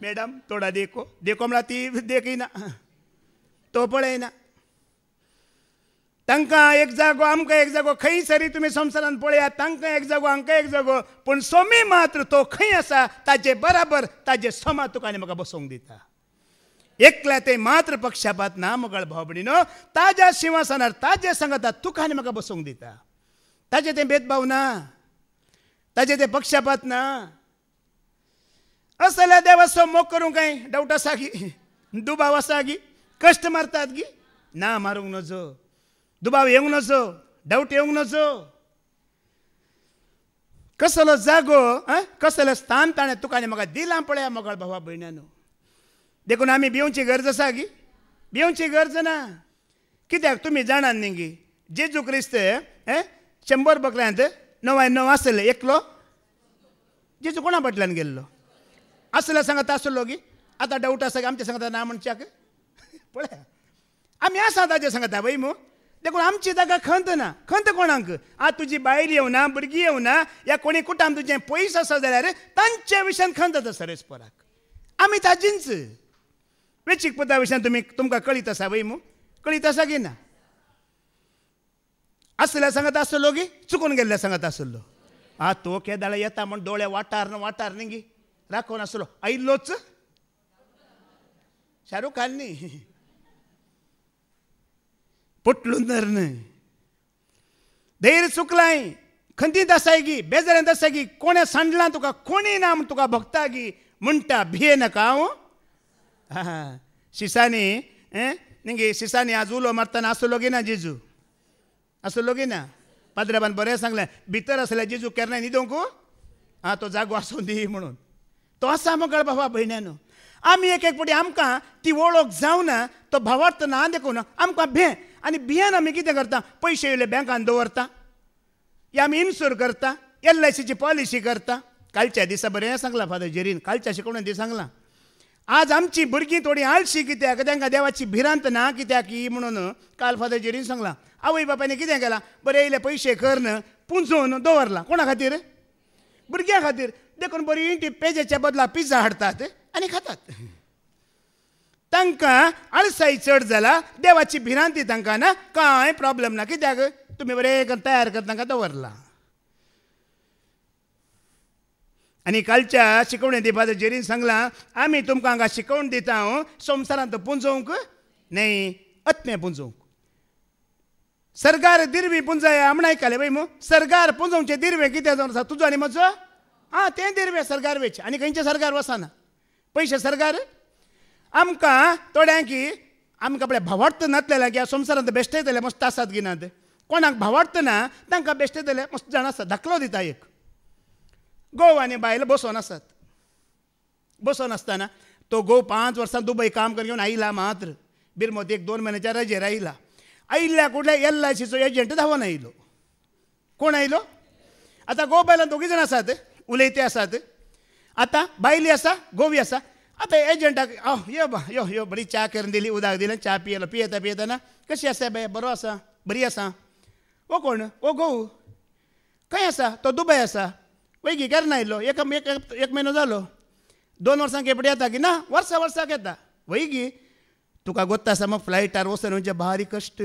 मॅडम थोडा देखो देखो म्हळ्यार ती देखिना, तो पळयना. तांकां एक जागो आमकां एक जागो, खंय सरी तुमी संवसारांत पळयात तांकां एक जागो हांकां एक जागो, पूण सोमी मात्र तो खंय आसा ताचे बराबर ताचे समा तुका आनी म्हाका बसोवंक दिता. एकल्या ते मात्र पक्षपात ना मोगाळ भाव भयणीनो. ताज्या सिंहासनार ताजे सांगता तुका आनी म्हाका बसोवंक दिता. ताजे ते भेदभाव ना, ताजे ते पक्षपात ना. असं जाल्यार देवाचो मोग करूंक काय डावट आसा गी? दुबाव आसा गी? कश्ट मारतात गी? ना, मारूंक नजो. दुबाव येवंक नजो, डावट येवंक नजो. कसलो जागो कसलें स्थान ताणें तुका आनी म्हाका दिलां पळया मोगाळ भावा भयण्यानो. देखून आमी भिवची गरज आसा गी? भिवची गरज ना. कित्याक तुमी जाणात न्ही गी, जेजू क्रिस्त 100 बकऱ्यांत 99 आसले, एकलो जेजू कोणा फाटल्यान गेल्लो? असले सांगत आसलो गी. आतां डावट आसा की आमच्या सांगता ना म्हणच्याक? पळया आमी आसा ताजे सांगता वय मू. देखून आमची जागा खंत ना. खंत कोणाक? तुजी बायल येवना, भुरगीं येवना, या कोणी कुटाम तुजें पयस आसा जाल्यार तांच्या विशयान खंत आसा रेस्पराक. आमी ताजींच. वेंचीक पदा विशयान तुमकां कळीत आसा वय मू? कळीत आसा की ना? असल्या सांगत आसलो गी, चुकून गेल्ल्या सांगत आसलो. तो केदाळ येता म्हण दोळे वाटार न्ही गी राखोन आसलो. आयिल्लोच शाहरुख खान न्ही, पटलूंदर न्ही. धैर्य चुकलाय, खंतीत आसाय गी, बेजारांत आसा गी. कोणे सांडलां तुका? कोणी ना म्हण तुका भक्ता गी म्हणटा. भिये नाका हांव. शिसांनी न्ही गे, शिसांनी आज उलो मारतना आसलो गी ना जेजू? आसलो गी ना? पाद्रेबान बरें सांगलें, भितर आसल्या जेजू केन्नाय न्हिदोंक तो जागो आसूं दी म्हणून. तो आसा मोगाळ भावा भयण्यानो. आमी एक एक पाटी आमकां ती वळख जावना, तो भावार्थ ना देखून आमकां भे. आनी भियेन आमी कितें करता? पयशे येयले बँकान दवरता, या आमी इन्शूर करता, LICची पॉलिसी करता. कालच्या दिसा बरें सांगलां फादर जेरीन, कालच्या शिकवणेन ती सांगलां. आज आमची भुरगीं थोडी आळशी कित्याक? तांकां देवाची भिरांत ना कित्याक ही म्हणून काल फादर जेरीन सांगलां. आवय बापायनी कितें केलां? बरें येयले पयशे करन पुंजून दवरला. कोणा खातीर? भुरग्यां खातीर. देखून बरी इंटी पेजेच्या बदला पिझ्झा हाडटात आनी खातात. तांकां आळसाय चड जाला, देवाची भिरांती तांकां ना, कांय प्रॉब्लेम ना. कित्याक? तुमी बरें करून तयार करता तांकां दवरला. आनी कालच्या शिकवणे फादर जेरीन सांगलां, आमी तुमकां हांगा शिकवण दिता संवसारांत पुंजोवंक न्हय, आत्मे पुंजोवंक. सरगार दिरवी पुंजया म्हण आयकले वय मू. सरगार पुंजोवचे दिरवे कितें जावन आसा? तुजो आनी म्हजो? तें दिरवे सरगार वेच. आनी खंयचे सरगार वचना. पयशे सरगार आमकां थोड्यांकी आमकां आपल्या भावार्थ नासलेल्या की संवसारांत बेश्टे येतले मस्त आसात गिनात. कोणाक भावार्थ ना तांकां बेश्टे येतले मस्त जाण आसात. धाकलो दिता एक. घोव आनी बायल बसोन आसात. बसोन आसतना तो घोव 5 वर्सां दुबय काम करून घेवन आयला. मात्र बिरमोत 1-2 म्हयन्याच्या रजेर आयला. आयिल्ल्या कुठल्या LICचो एजंट धांवन आयलो. कोण आयलो? आतां घोव बायलां दोगी जाण आसात, उलयते आसात. आतां बायली आसा, घोवी आसा. आतां एजंटाक यो बा यो यो बरी च्या करून दिली, उदक दिलें, च्या पियेलो. पियेतना कशी आसा बाय? बरो आसा, बरी आसा. ओ कोण? ओ घोव. खंय आसा? तो दुबय आसा. वय गी केन्ना आयलो? एक म्हयनो जालो. 2 वर्सांक एपडी येता की ना? वर्साक येता. वय गी तुका गोत्ता आसा मग फ्लायटार वचून म्हणजे भारी कश्ट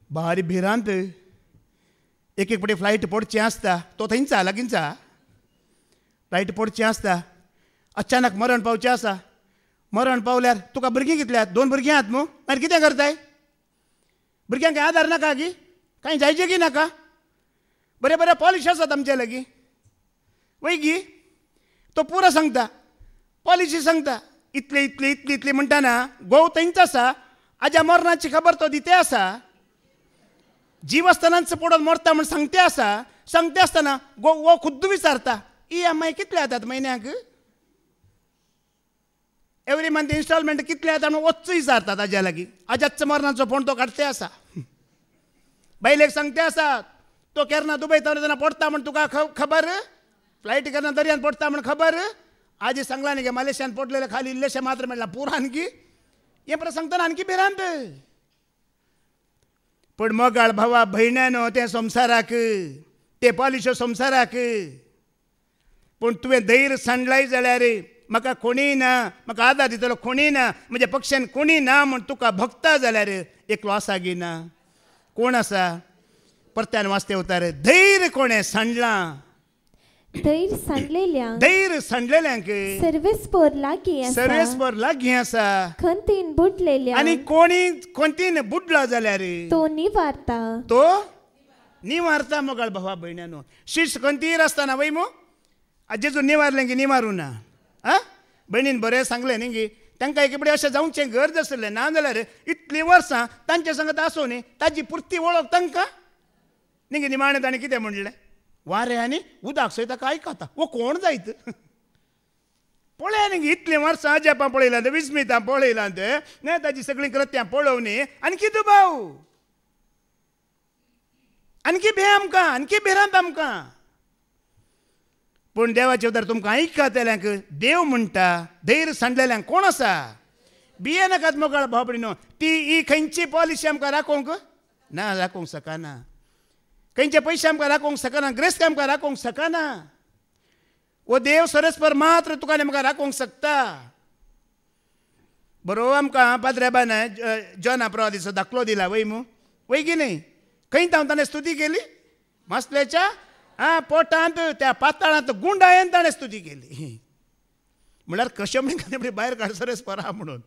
भारी भिरांत एक एक पटी फ्लायट पडचें आसता तो थंयचा लागींचा फ्लायट पडचें आसता अचानक मरण पावचें आसा मरण पावल्यार तुका भुरगीं कितले आहात 2 भुरगीं आहात मग मागीर कितें करताय भुरग्यांक आदार नाका गी कांय जायचें गी नाका बरें बरें पॉलिश आसात आमचे लागीं वय गी तो पुरो सांगता पॉलिशी सांगता इतले इतले इतली इतली म्हणटाना गोव थंयच आसा हाज्या मरणाची खबर तो दिते आसा जीव आसतनाच पडोन मरता म्हण सांगते आसा सांगते आसतना वो खुद्द विचारता EMI कितले जातात म्हयन्याक एवरी मंथ इन्स्टॉलमेंट कितले जाता म्हणून वच्च विचारतात हाज्या लागीं हाज्याच मरणाचो फोन तो काडते आसा बायलेक सांगते आसा तो केन्ना दुबय तेन्ना पडटा म्हण तुका खबर फ्लायट केन्ना दर्यान पडटा म्हण खबर आज सांगला न्ही गे मलेशियान पडलेले खाली इल्लेशे मात्र म्हणला पुरान की हे परत सांगतना आणखी भिरांत पण मोगाळ भावा भयण्यानो ते संवसाराक ते पॉलिशो संवसाराक पूण तुवें धैर्य सांडलाय जाल्यार म्हाका कोणीय ना म्हाका आदार दितलो कोणीय ना म्हज्या पक्षान कोणीय ना म्हण तुका भोगता जाल्यार एकलो आसा गी ना कोण आसा परत्यान वाचते उतार धैर्य कोणें सांडलां धैर्य सांडलेल्यांक सर्वेस्पर लागीं आसा खंतीन बुडलेल्या आनी कोणी खंतीन बुडला जाल्यार तो निवारता मोगाळ भावा भयण्यानो शिश्ट खंतीर आसतना वय मो जेजू निवारलें की निवारूं ना आं भयणीन बरें सांगलें न्ही गी तांकां एक अशें जावचें गरज आसलें ना जाल्यार इतलीं वर्सां तांचे सांगत आसूं न्ही ताजी पुर्ती वळख तांकां न्ही गे निमाणें ताणें कितें म्हणलें वारें आनी उदक सयत ताका आयकता वो कोण जायत पळय न्ही इतलीं वर्सां जेपां पळयलां ते विस्मितां पळयलां ते न्ही ताजी सगळीं कृत्यां पळोवनी आणकी दुबाव आणकी भे आमकां आणकी भिरांत आमकां पूण देवाचे उदार तुमकां आयकतल्यांक देव म्हणटा धैर्य सांडलेल्यांक कोण आसा भिये नाकात मोगाळ भाव भयणीनो ती खंयची पॉलिसी आमकां राखोवंक ना राखोवंक शकना खंयचे पयशे आमकां राखोवंक शकना ग्रेस आमकां राखोवंक शकना वो देव सरस्पर मात्र तुका आनी म्हाका राखोवंक शकता बरो आमकां पाद्रेबान जॉना परवा दिसा दाखलो दिला वय मू वय की न्ही खंय ताणें स्तुती केली मसलेच्या पोटांत त्या पाताळांत गुंडायेन ताणें स्तुती केली म्हळ्यार कशें म्हणून भायर काड सरस्पर आहा म्हणून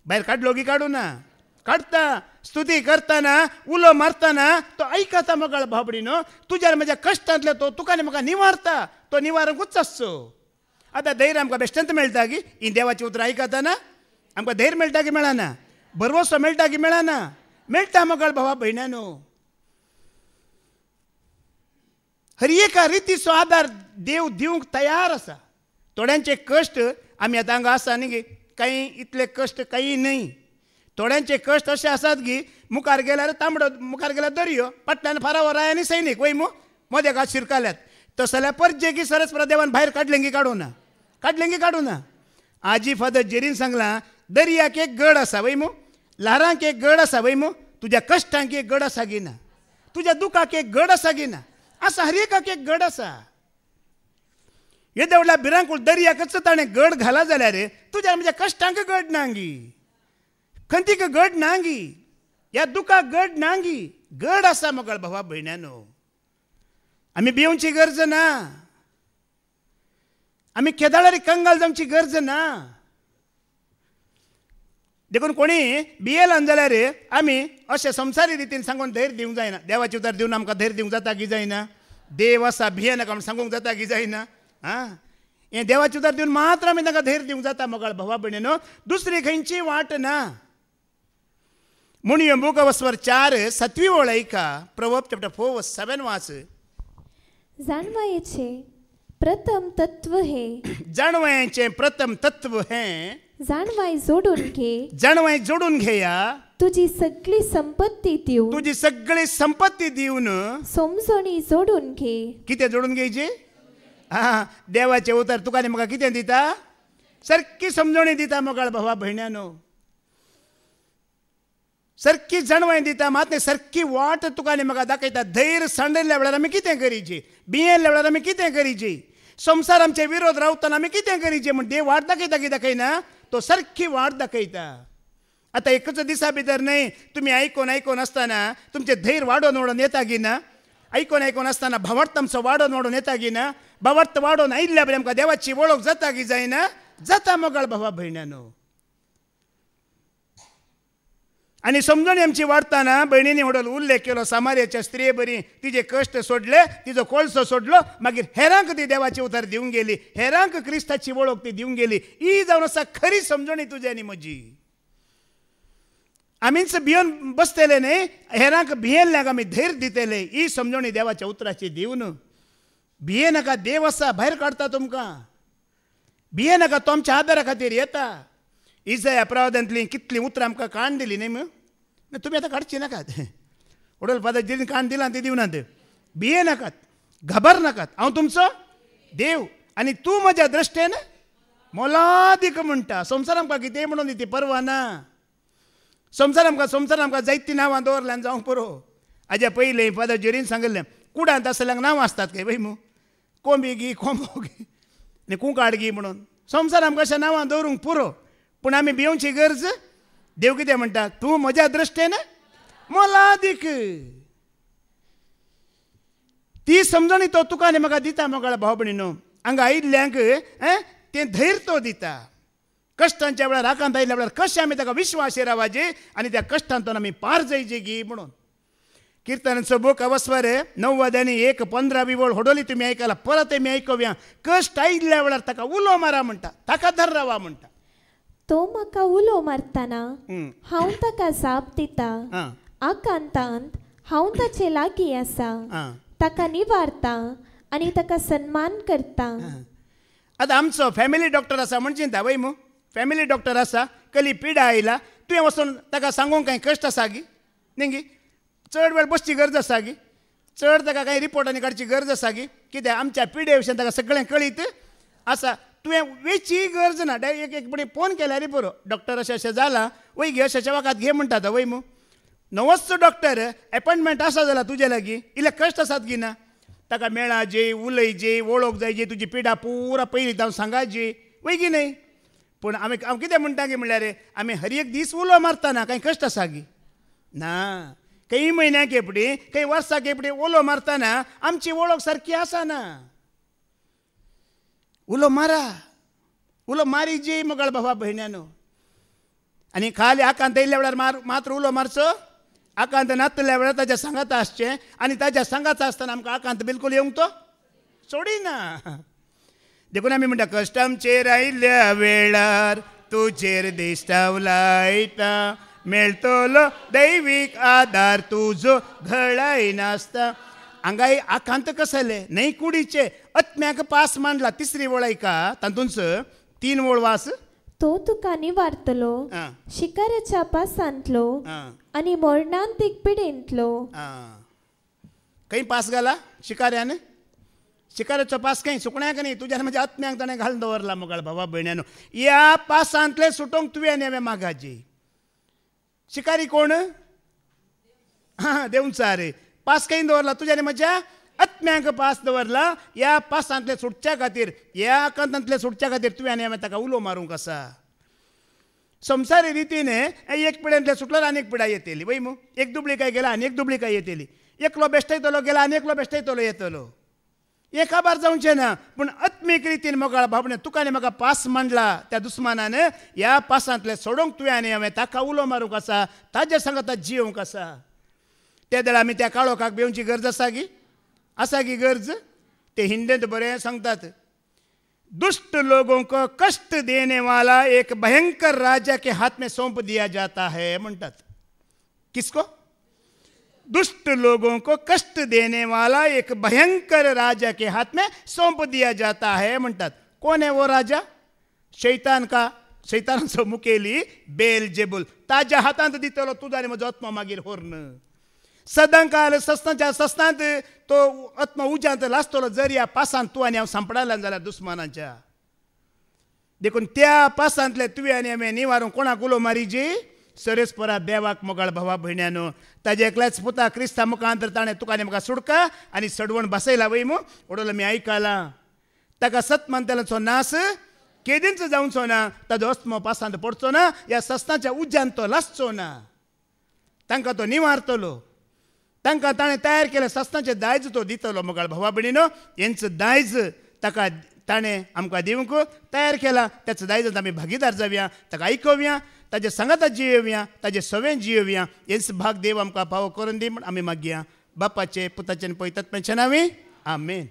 भायर काडलो की काडूं ना काडता स्तुती करतना उलो मारतना तो आयकता मोगाळ भावडीनो तुज्या म्हज्या कश्टांतले तो तुका आनी म्हाका निवारता तो निवारकूच आसचो आतां धैर्य आमकां बेश्टेंच मेळटा की ही देवाची उतरां आयकतना आमकां धैर्य मेळटा की मेळना भरवोसो मेळटा की मेळना मेळटा मोगाळ भावा भयण्यानो हर एका रितीचो आदार देव दिवंक तयार आसा थोड्यांचे कश्ट आमी आतां हांगा आसा न्ही गे कांय इतले कश्ट कांय न्हय थोड्यांचे कश्ट अशे आसात की मुखार गेल्यार तांबडो मुखार गेल्यार दर्यो फाटल्यान फारावर आनी सैनीक वय मू मदें घात शिरकाल्यात तस जाल्यार परजे की सरस्पर देवान भायर काडलें की काडूं ना आजी फादर जेरीन सांगलां दर्याक एक गड आसा वय मू ल्हारांक एक गड आसा वय मू तुज्या कश्टांक एक गड आसा की ना तुज्या दुखाक एक गड आसा की ना आसा हर एकाक एक गड आसा येदे व्हडल्या भिरांकूळ दर्याकच ताणें गड घाला जाल्यार तुज्या म्हज्या कश्टांक गड नांगी खंतीक गड नांगी ह्या दुखाक गड नांगी गड आसा मोगाळ भावा भयण्यानो आमी भिवची गरज ना आमी केदाळारी कंगाल जावची गरज ना देखून कोणी भियेलां जाल्यार आमी अशें संवसारी रितीन सांगून धैर्य दिवंक जायना देवाचे उतर दिवन आमकां धैर्य दिवंक जाता की जायना देव आसा भिये नाका म्हण सांगूंक जाता की जायना हें देवाचे उतर दिवन मात्र आमी तांकां धैर्य दिवंक जाता मोगाळ भावा भयणीनो दुसरी खंयची वाट ना म्हणून बूक ऑफ वर्स 4 7वी ओळ ऐका प्रवर्ब चॅप्टर 4 वर्स 7 वाच जाणवायेचे प्रथम तत्व हे जाणवायेचे प्रथम तत्व हे जाणवाय जोडून घेया तुझी सगळी संपत्ती दिवन समजणी जोडून घे कितें जोडून घेवची देवाचे उतर तुका आनी म्हाका कितें दिता सारकी समजणी दिता मोगाळ भावा भयण्यानो सारकी जाणवाय दिता मात सारकी वाट तुका आनी म्हाका दाखयता धैर्य सांडलेल्या वेळार आमी कितें करीची भियेल्ल्या वेळार आमी कितें करीची संसार आमचे विरोध रावतना आमी कितें करीचें म्हण देव वाट दाखयता कित्याक दाखयना तो सारकी वाट दाखयता. आतां एकच दिसा भितर न्हय, तुमी आयकोन आसतना तुमचें धैर्य वाडोवन येता की ना, आयकोन आसतना भावार्थ आमचो वाडोवन येता की ना, भावार्थ वाडोवन आयिल्ल्या बरें आमकां देवाची वळख जाता की जायना, जाता मोगाळ भावा भयणानो. आनी समजणी आमची वाडटाना भयणींनी व्हडलो उल्लेख केलो, सामार्याच्या स्त्रिये बरी तिजे कश्ट सोडले, तिजो कोळसो सोडलो, मागीर हेरांक ती देवाची उतर दिवंक गेली, हेरांक क्रिस्ताची वळख ती दिवंक गेली. ही जावन आसा खरी समजणी तुजी आनी म्हजी. आमीच भियोन बसतले न्हय, हेरांक भियेल्ल्यांक आमी धैर्य दितले, ही समजणी देवाच्या उतराची दिवन. भिये नाका, देव आसा भायर काडटा तुमकां. भिये नाका, तो आमच्या आदारा खातीर येता. इजाया प्रवादांतली कितलीं उतरां आमकां काण दिली न्हय. तुमी आतां काडची नाकात, वडोल पादार काण दिलां ती दिवनात. भिये नाकात, घाबर नाकात, हांव तुमचो देव आनी तूं म्हज्या दृश्टेन मोलादीक म्हणटा. संवसार आमकां कितें म्हणून ती परवा ना. संवसार आमकां जायतीं नांवां दवरल्यान जावंक पुरो. हाज्या पयलीं फादर जेरीन सांगलें, कुडांत आसल्यांक नांवां आसतात काय वय मू, कोंबी कोंबो आनी कुंकाडगी म्हणून. संवसार आमकां अशें नांवां दवरूंक पुरो, पूण आमी भिवची गरज. देव कितें म्हणटा, तूं म्हज्या दृश्टेन मोलादीक. ती समजणी तो तुका आनी म्हाका दिता मोगाळ भाव भयणीनो. हांगा आयिल्ल्यांक तें धैर्य तो दिता. कश्टांच्या वेळार आकांत आयिल्ल्या वेळार कशें आमी ताका विश्वास रावाजे आनी त्या कश्टांतून आमी पार जायचे गी म्हणून. किर्तनाचो बूक अवस्वर 9:1-15 वळ होडोली तुमी आयकला, परत आमी आयकव्या. कश्ट आयिल्ल्या वेळार ताका उलो मारा म्हणटा, ताका धर रावा म्हणटा. तो म्हाका उलो मारतना हांव ताका जाप दिता, आकांतांत हांव ताचे लागीं आसा, ताका निवारता आनी ताका सन्मान करता. आतां आमचो फॅमिली डॉक्टर आसा म्हणची ता वय मू, फॅमिली डॉक्टर आसा, कली पिडा आयला, तुवें वचून ताका सांगूंक कांय कश्ट आसा गी न्ही गी. चड वेळ बसची गरज आसा गी, चड ताका कांय रिपोर्टांनी काडची गरज आसा गी. कित्याक आमच्या पिडे विशयी ताका सगळें कळीत आसा. तुवें वेची गरज ना, डायरेक्ट एक बडी फोन केल्यार पुरो, डॉक्टर अशें अशें जाला, वय घे अशें वखद घे म्हणटा तो वय मू. नवोच डॉक्टर एपॉयंटमेंट आसा जाल्यार तुजे लागीं इल्ले कश्ट आसात गी ना. ताका मेळा जे, उलय जे, वळख जाय जे, तुजी पिडा पुरा पयलीं जावन सांगाची वय गी न्हय. पूण हांव कितें म्हणटा गी म्हणल्यार आमी हर एक दीस उलो मारतना कांय कश्ट आसा गी ना. काही म्हयन्याक एपडी, काही वर्साक एपडी उलो मारतना आमची वळख सारकी आसना. उलो मारा, उलो मारी जे मोगाळ भावा भयण्यानो. आनी खाली आकांत येयल्ल्या वेळार मात्र उलो मारचो. आकांत नासल्या वेळार ताच्या सांगात आसचें, आनी ताच्या सांगात आसतना आमकां आकांत बिलकूल येवंक तो सोडिना. देखून आमी म्हणटा, कश्ट आमचेर आयिल्ल्या वेळार तुजेर दिश्टाव लायता, मेळटलो दैवीक आदार तुजो घळाय नासता. हांगाय आकांत कसले न्हय कुडीचे आत्म्याक पास मांडला. तिसरी वळ ऐका, तातूंच 3 वळ वास. तो तुका निवारतलो शिकाराच्या पासांतलो आनी मरणांतीक पिडेंतलो. खंय पास घाला शिकाऱ्यान? शिकाराचो पास खंय? सुकण्याक न्ही, तुज्या म्हज्या आत्म्याक ताणें घालून दवरला मोगाळ भावा भयण्यानो. ह्या पासांतले सुटोवंक तुवें नेवे मागाची. शिकारी कोण? देवचा रे. पास खंय दवरला? तुज्या आनी म्हज्या आत्म्याक पास दवरला. ह्या पासांतले सुटच्या खातीर, ह्या आकांतांतले सुटच्या खातीर तुवें आनी हांवें ताका उलो मारूंक आसा. संवसारी रितीन एक पिड्यांतले सुटल्यार आनी एक पिडा येतली वय मू. एक दुबळीकाय गेला आनी एक दुबळीकाय येतली. एकलो बेश्टयतलो गेला आनी एकलो बेश्टयतलो येतलो. हे काबार जावचें ना. पूण आत्मीक रितीन मोगाळ भावने तुका आनी म्हाका पास मांडला त्या दुस्मानान. ह्या पासांतले सोडोवंक तुवें आनी हांवें ताका उलो मारूंक आसा, ताज्या सांगात जियोंक आसा. त्या वेळार आमी त्या काळोखाक भिवची गरज आसा गी गरज. ते हिंदींत बरें सांगतात, दुष्ट लोगों को कष्ट देने वाला एक भयंकर राजा के हाथ में सौंप दिया जाता है म्हणटात. किसको? दुष्ट लोगों को कष्ट देने वाला एक भयंकर राजा के हाथ में सौंप दिया जाता है म्हणटात. कोण आहे वो राजा? शैतान का? शैतानाचो मुखेली बेलजेबूल. ताज्या हातांत दितलो तुजो आनी म्हजो आत्मा मागीर व्हरून. सदांकाळ सस्तांच्या सस्तांत तो आत्मा उज्यांत लासतलो जर ह्या पासांत तूं आनी हांव सांपडायला जाल्यार दुस्मानाच्या. देखून त्या पासांतले तुवें आनी हांवें निवारूंक कोणाक उलो मारीची? सरस्परा देवाक मोगाळ भावा भयण्यानो. ताजे एकल्याच पुता क्रिस्ता मुखांतर ताणें तुका आनी म्हाका सुडका आनी सडवण बसयला वय मू. ओडोल आमी आयकला. ताका सत म्हणटालो नास केदींच जावचो ना, ताजो अस्तमो पासांत पडचो ना, ह्या सस्तांच्या उज्यान तो लासचो ना, तांकां तो निवारतलो. तांकां ताणें तयार केलें सस्तांचें दायज तो दितलो. मोगाळ भावा भयणीनो, हेंचं दायज ताका ताणें आमकां दिवंक तयार केला. त्याचं दायजांत आमी भागीदार जावया, ताका आयकोवया, ताजे सांगाताक जियोवया, ताजे सवेन जियोवया. हेच भाग देव आमकां फावो करून दी म्हण आमी मागया. बापाचे, पुताचे आनी पवित्रात्म्याचे नांवी आमेन.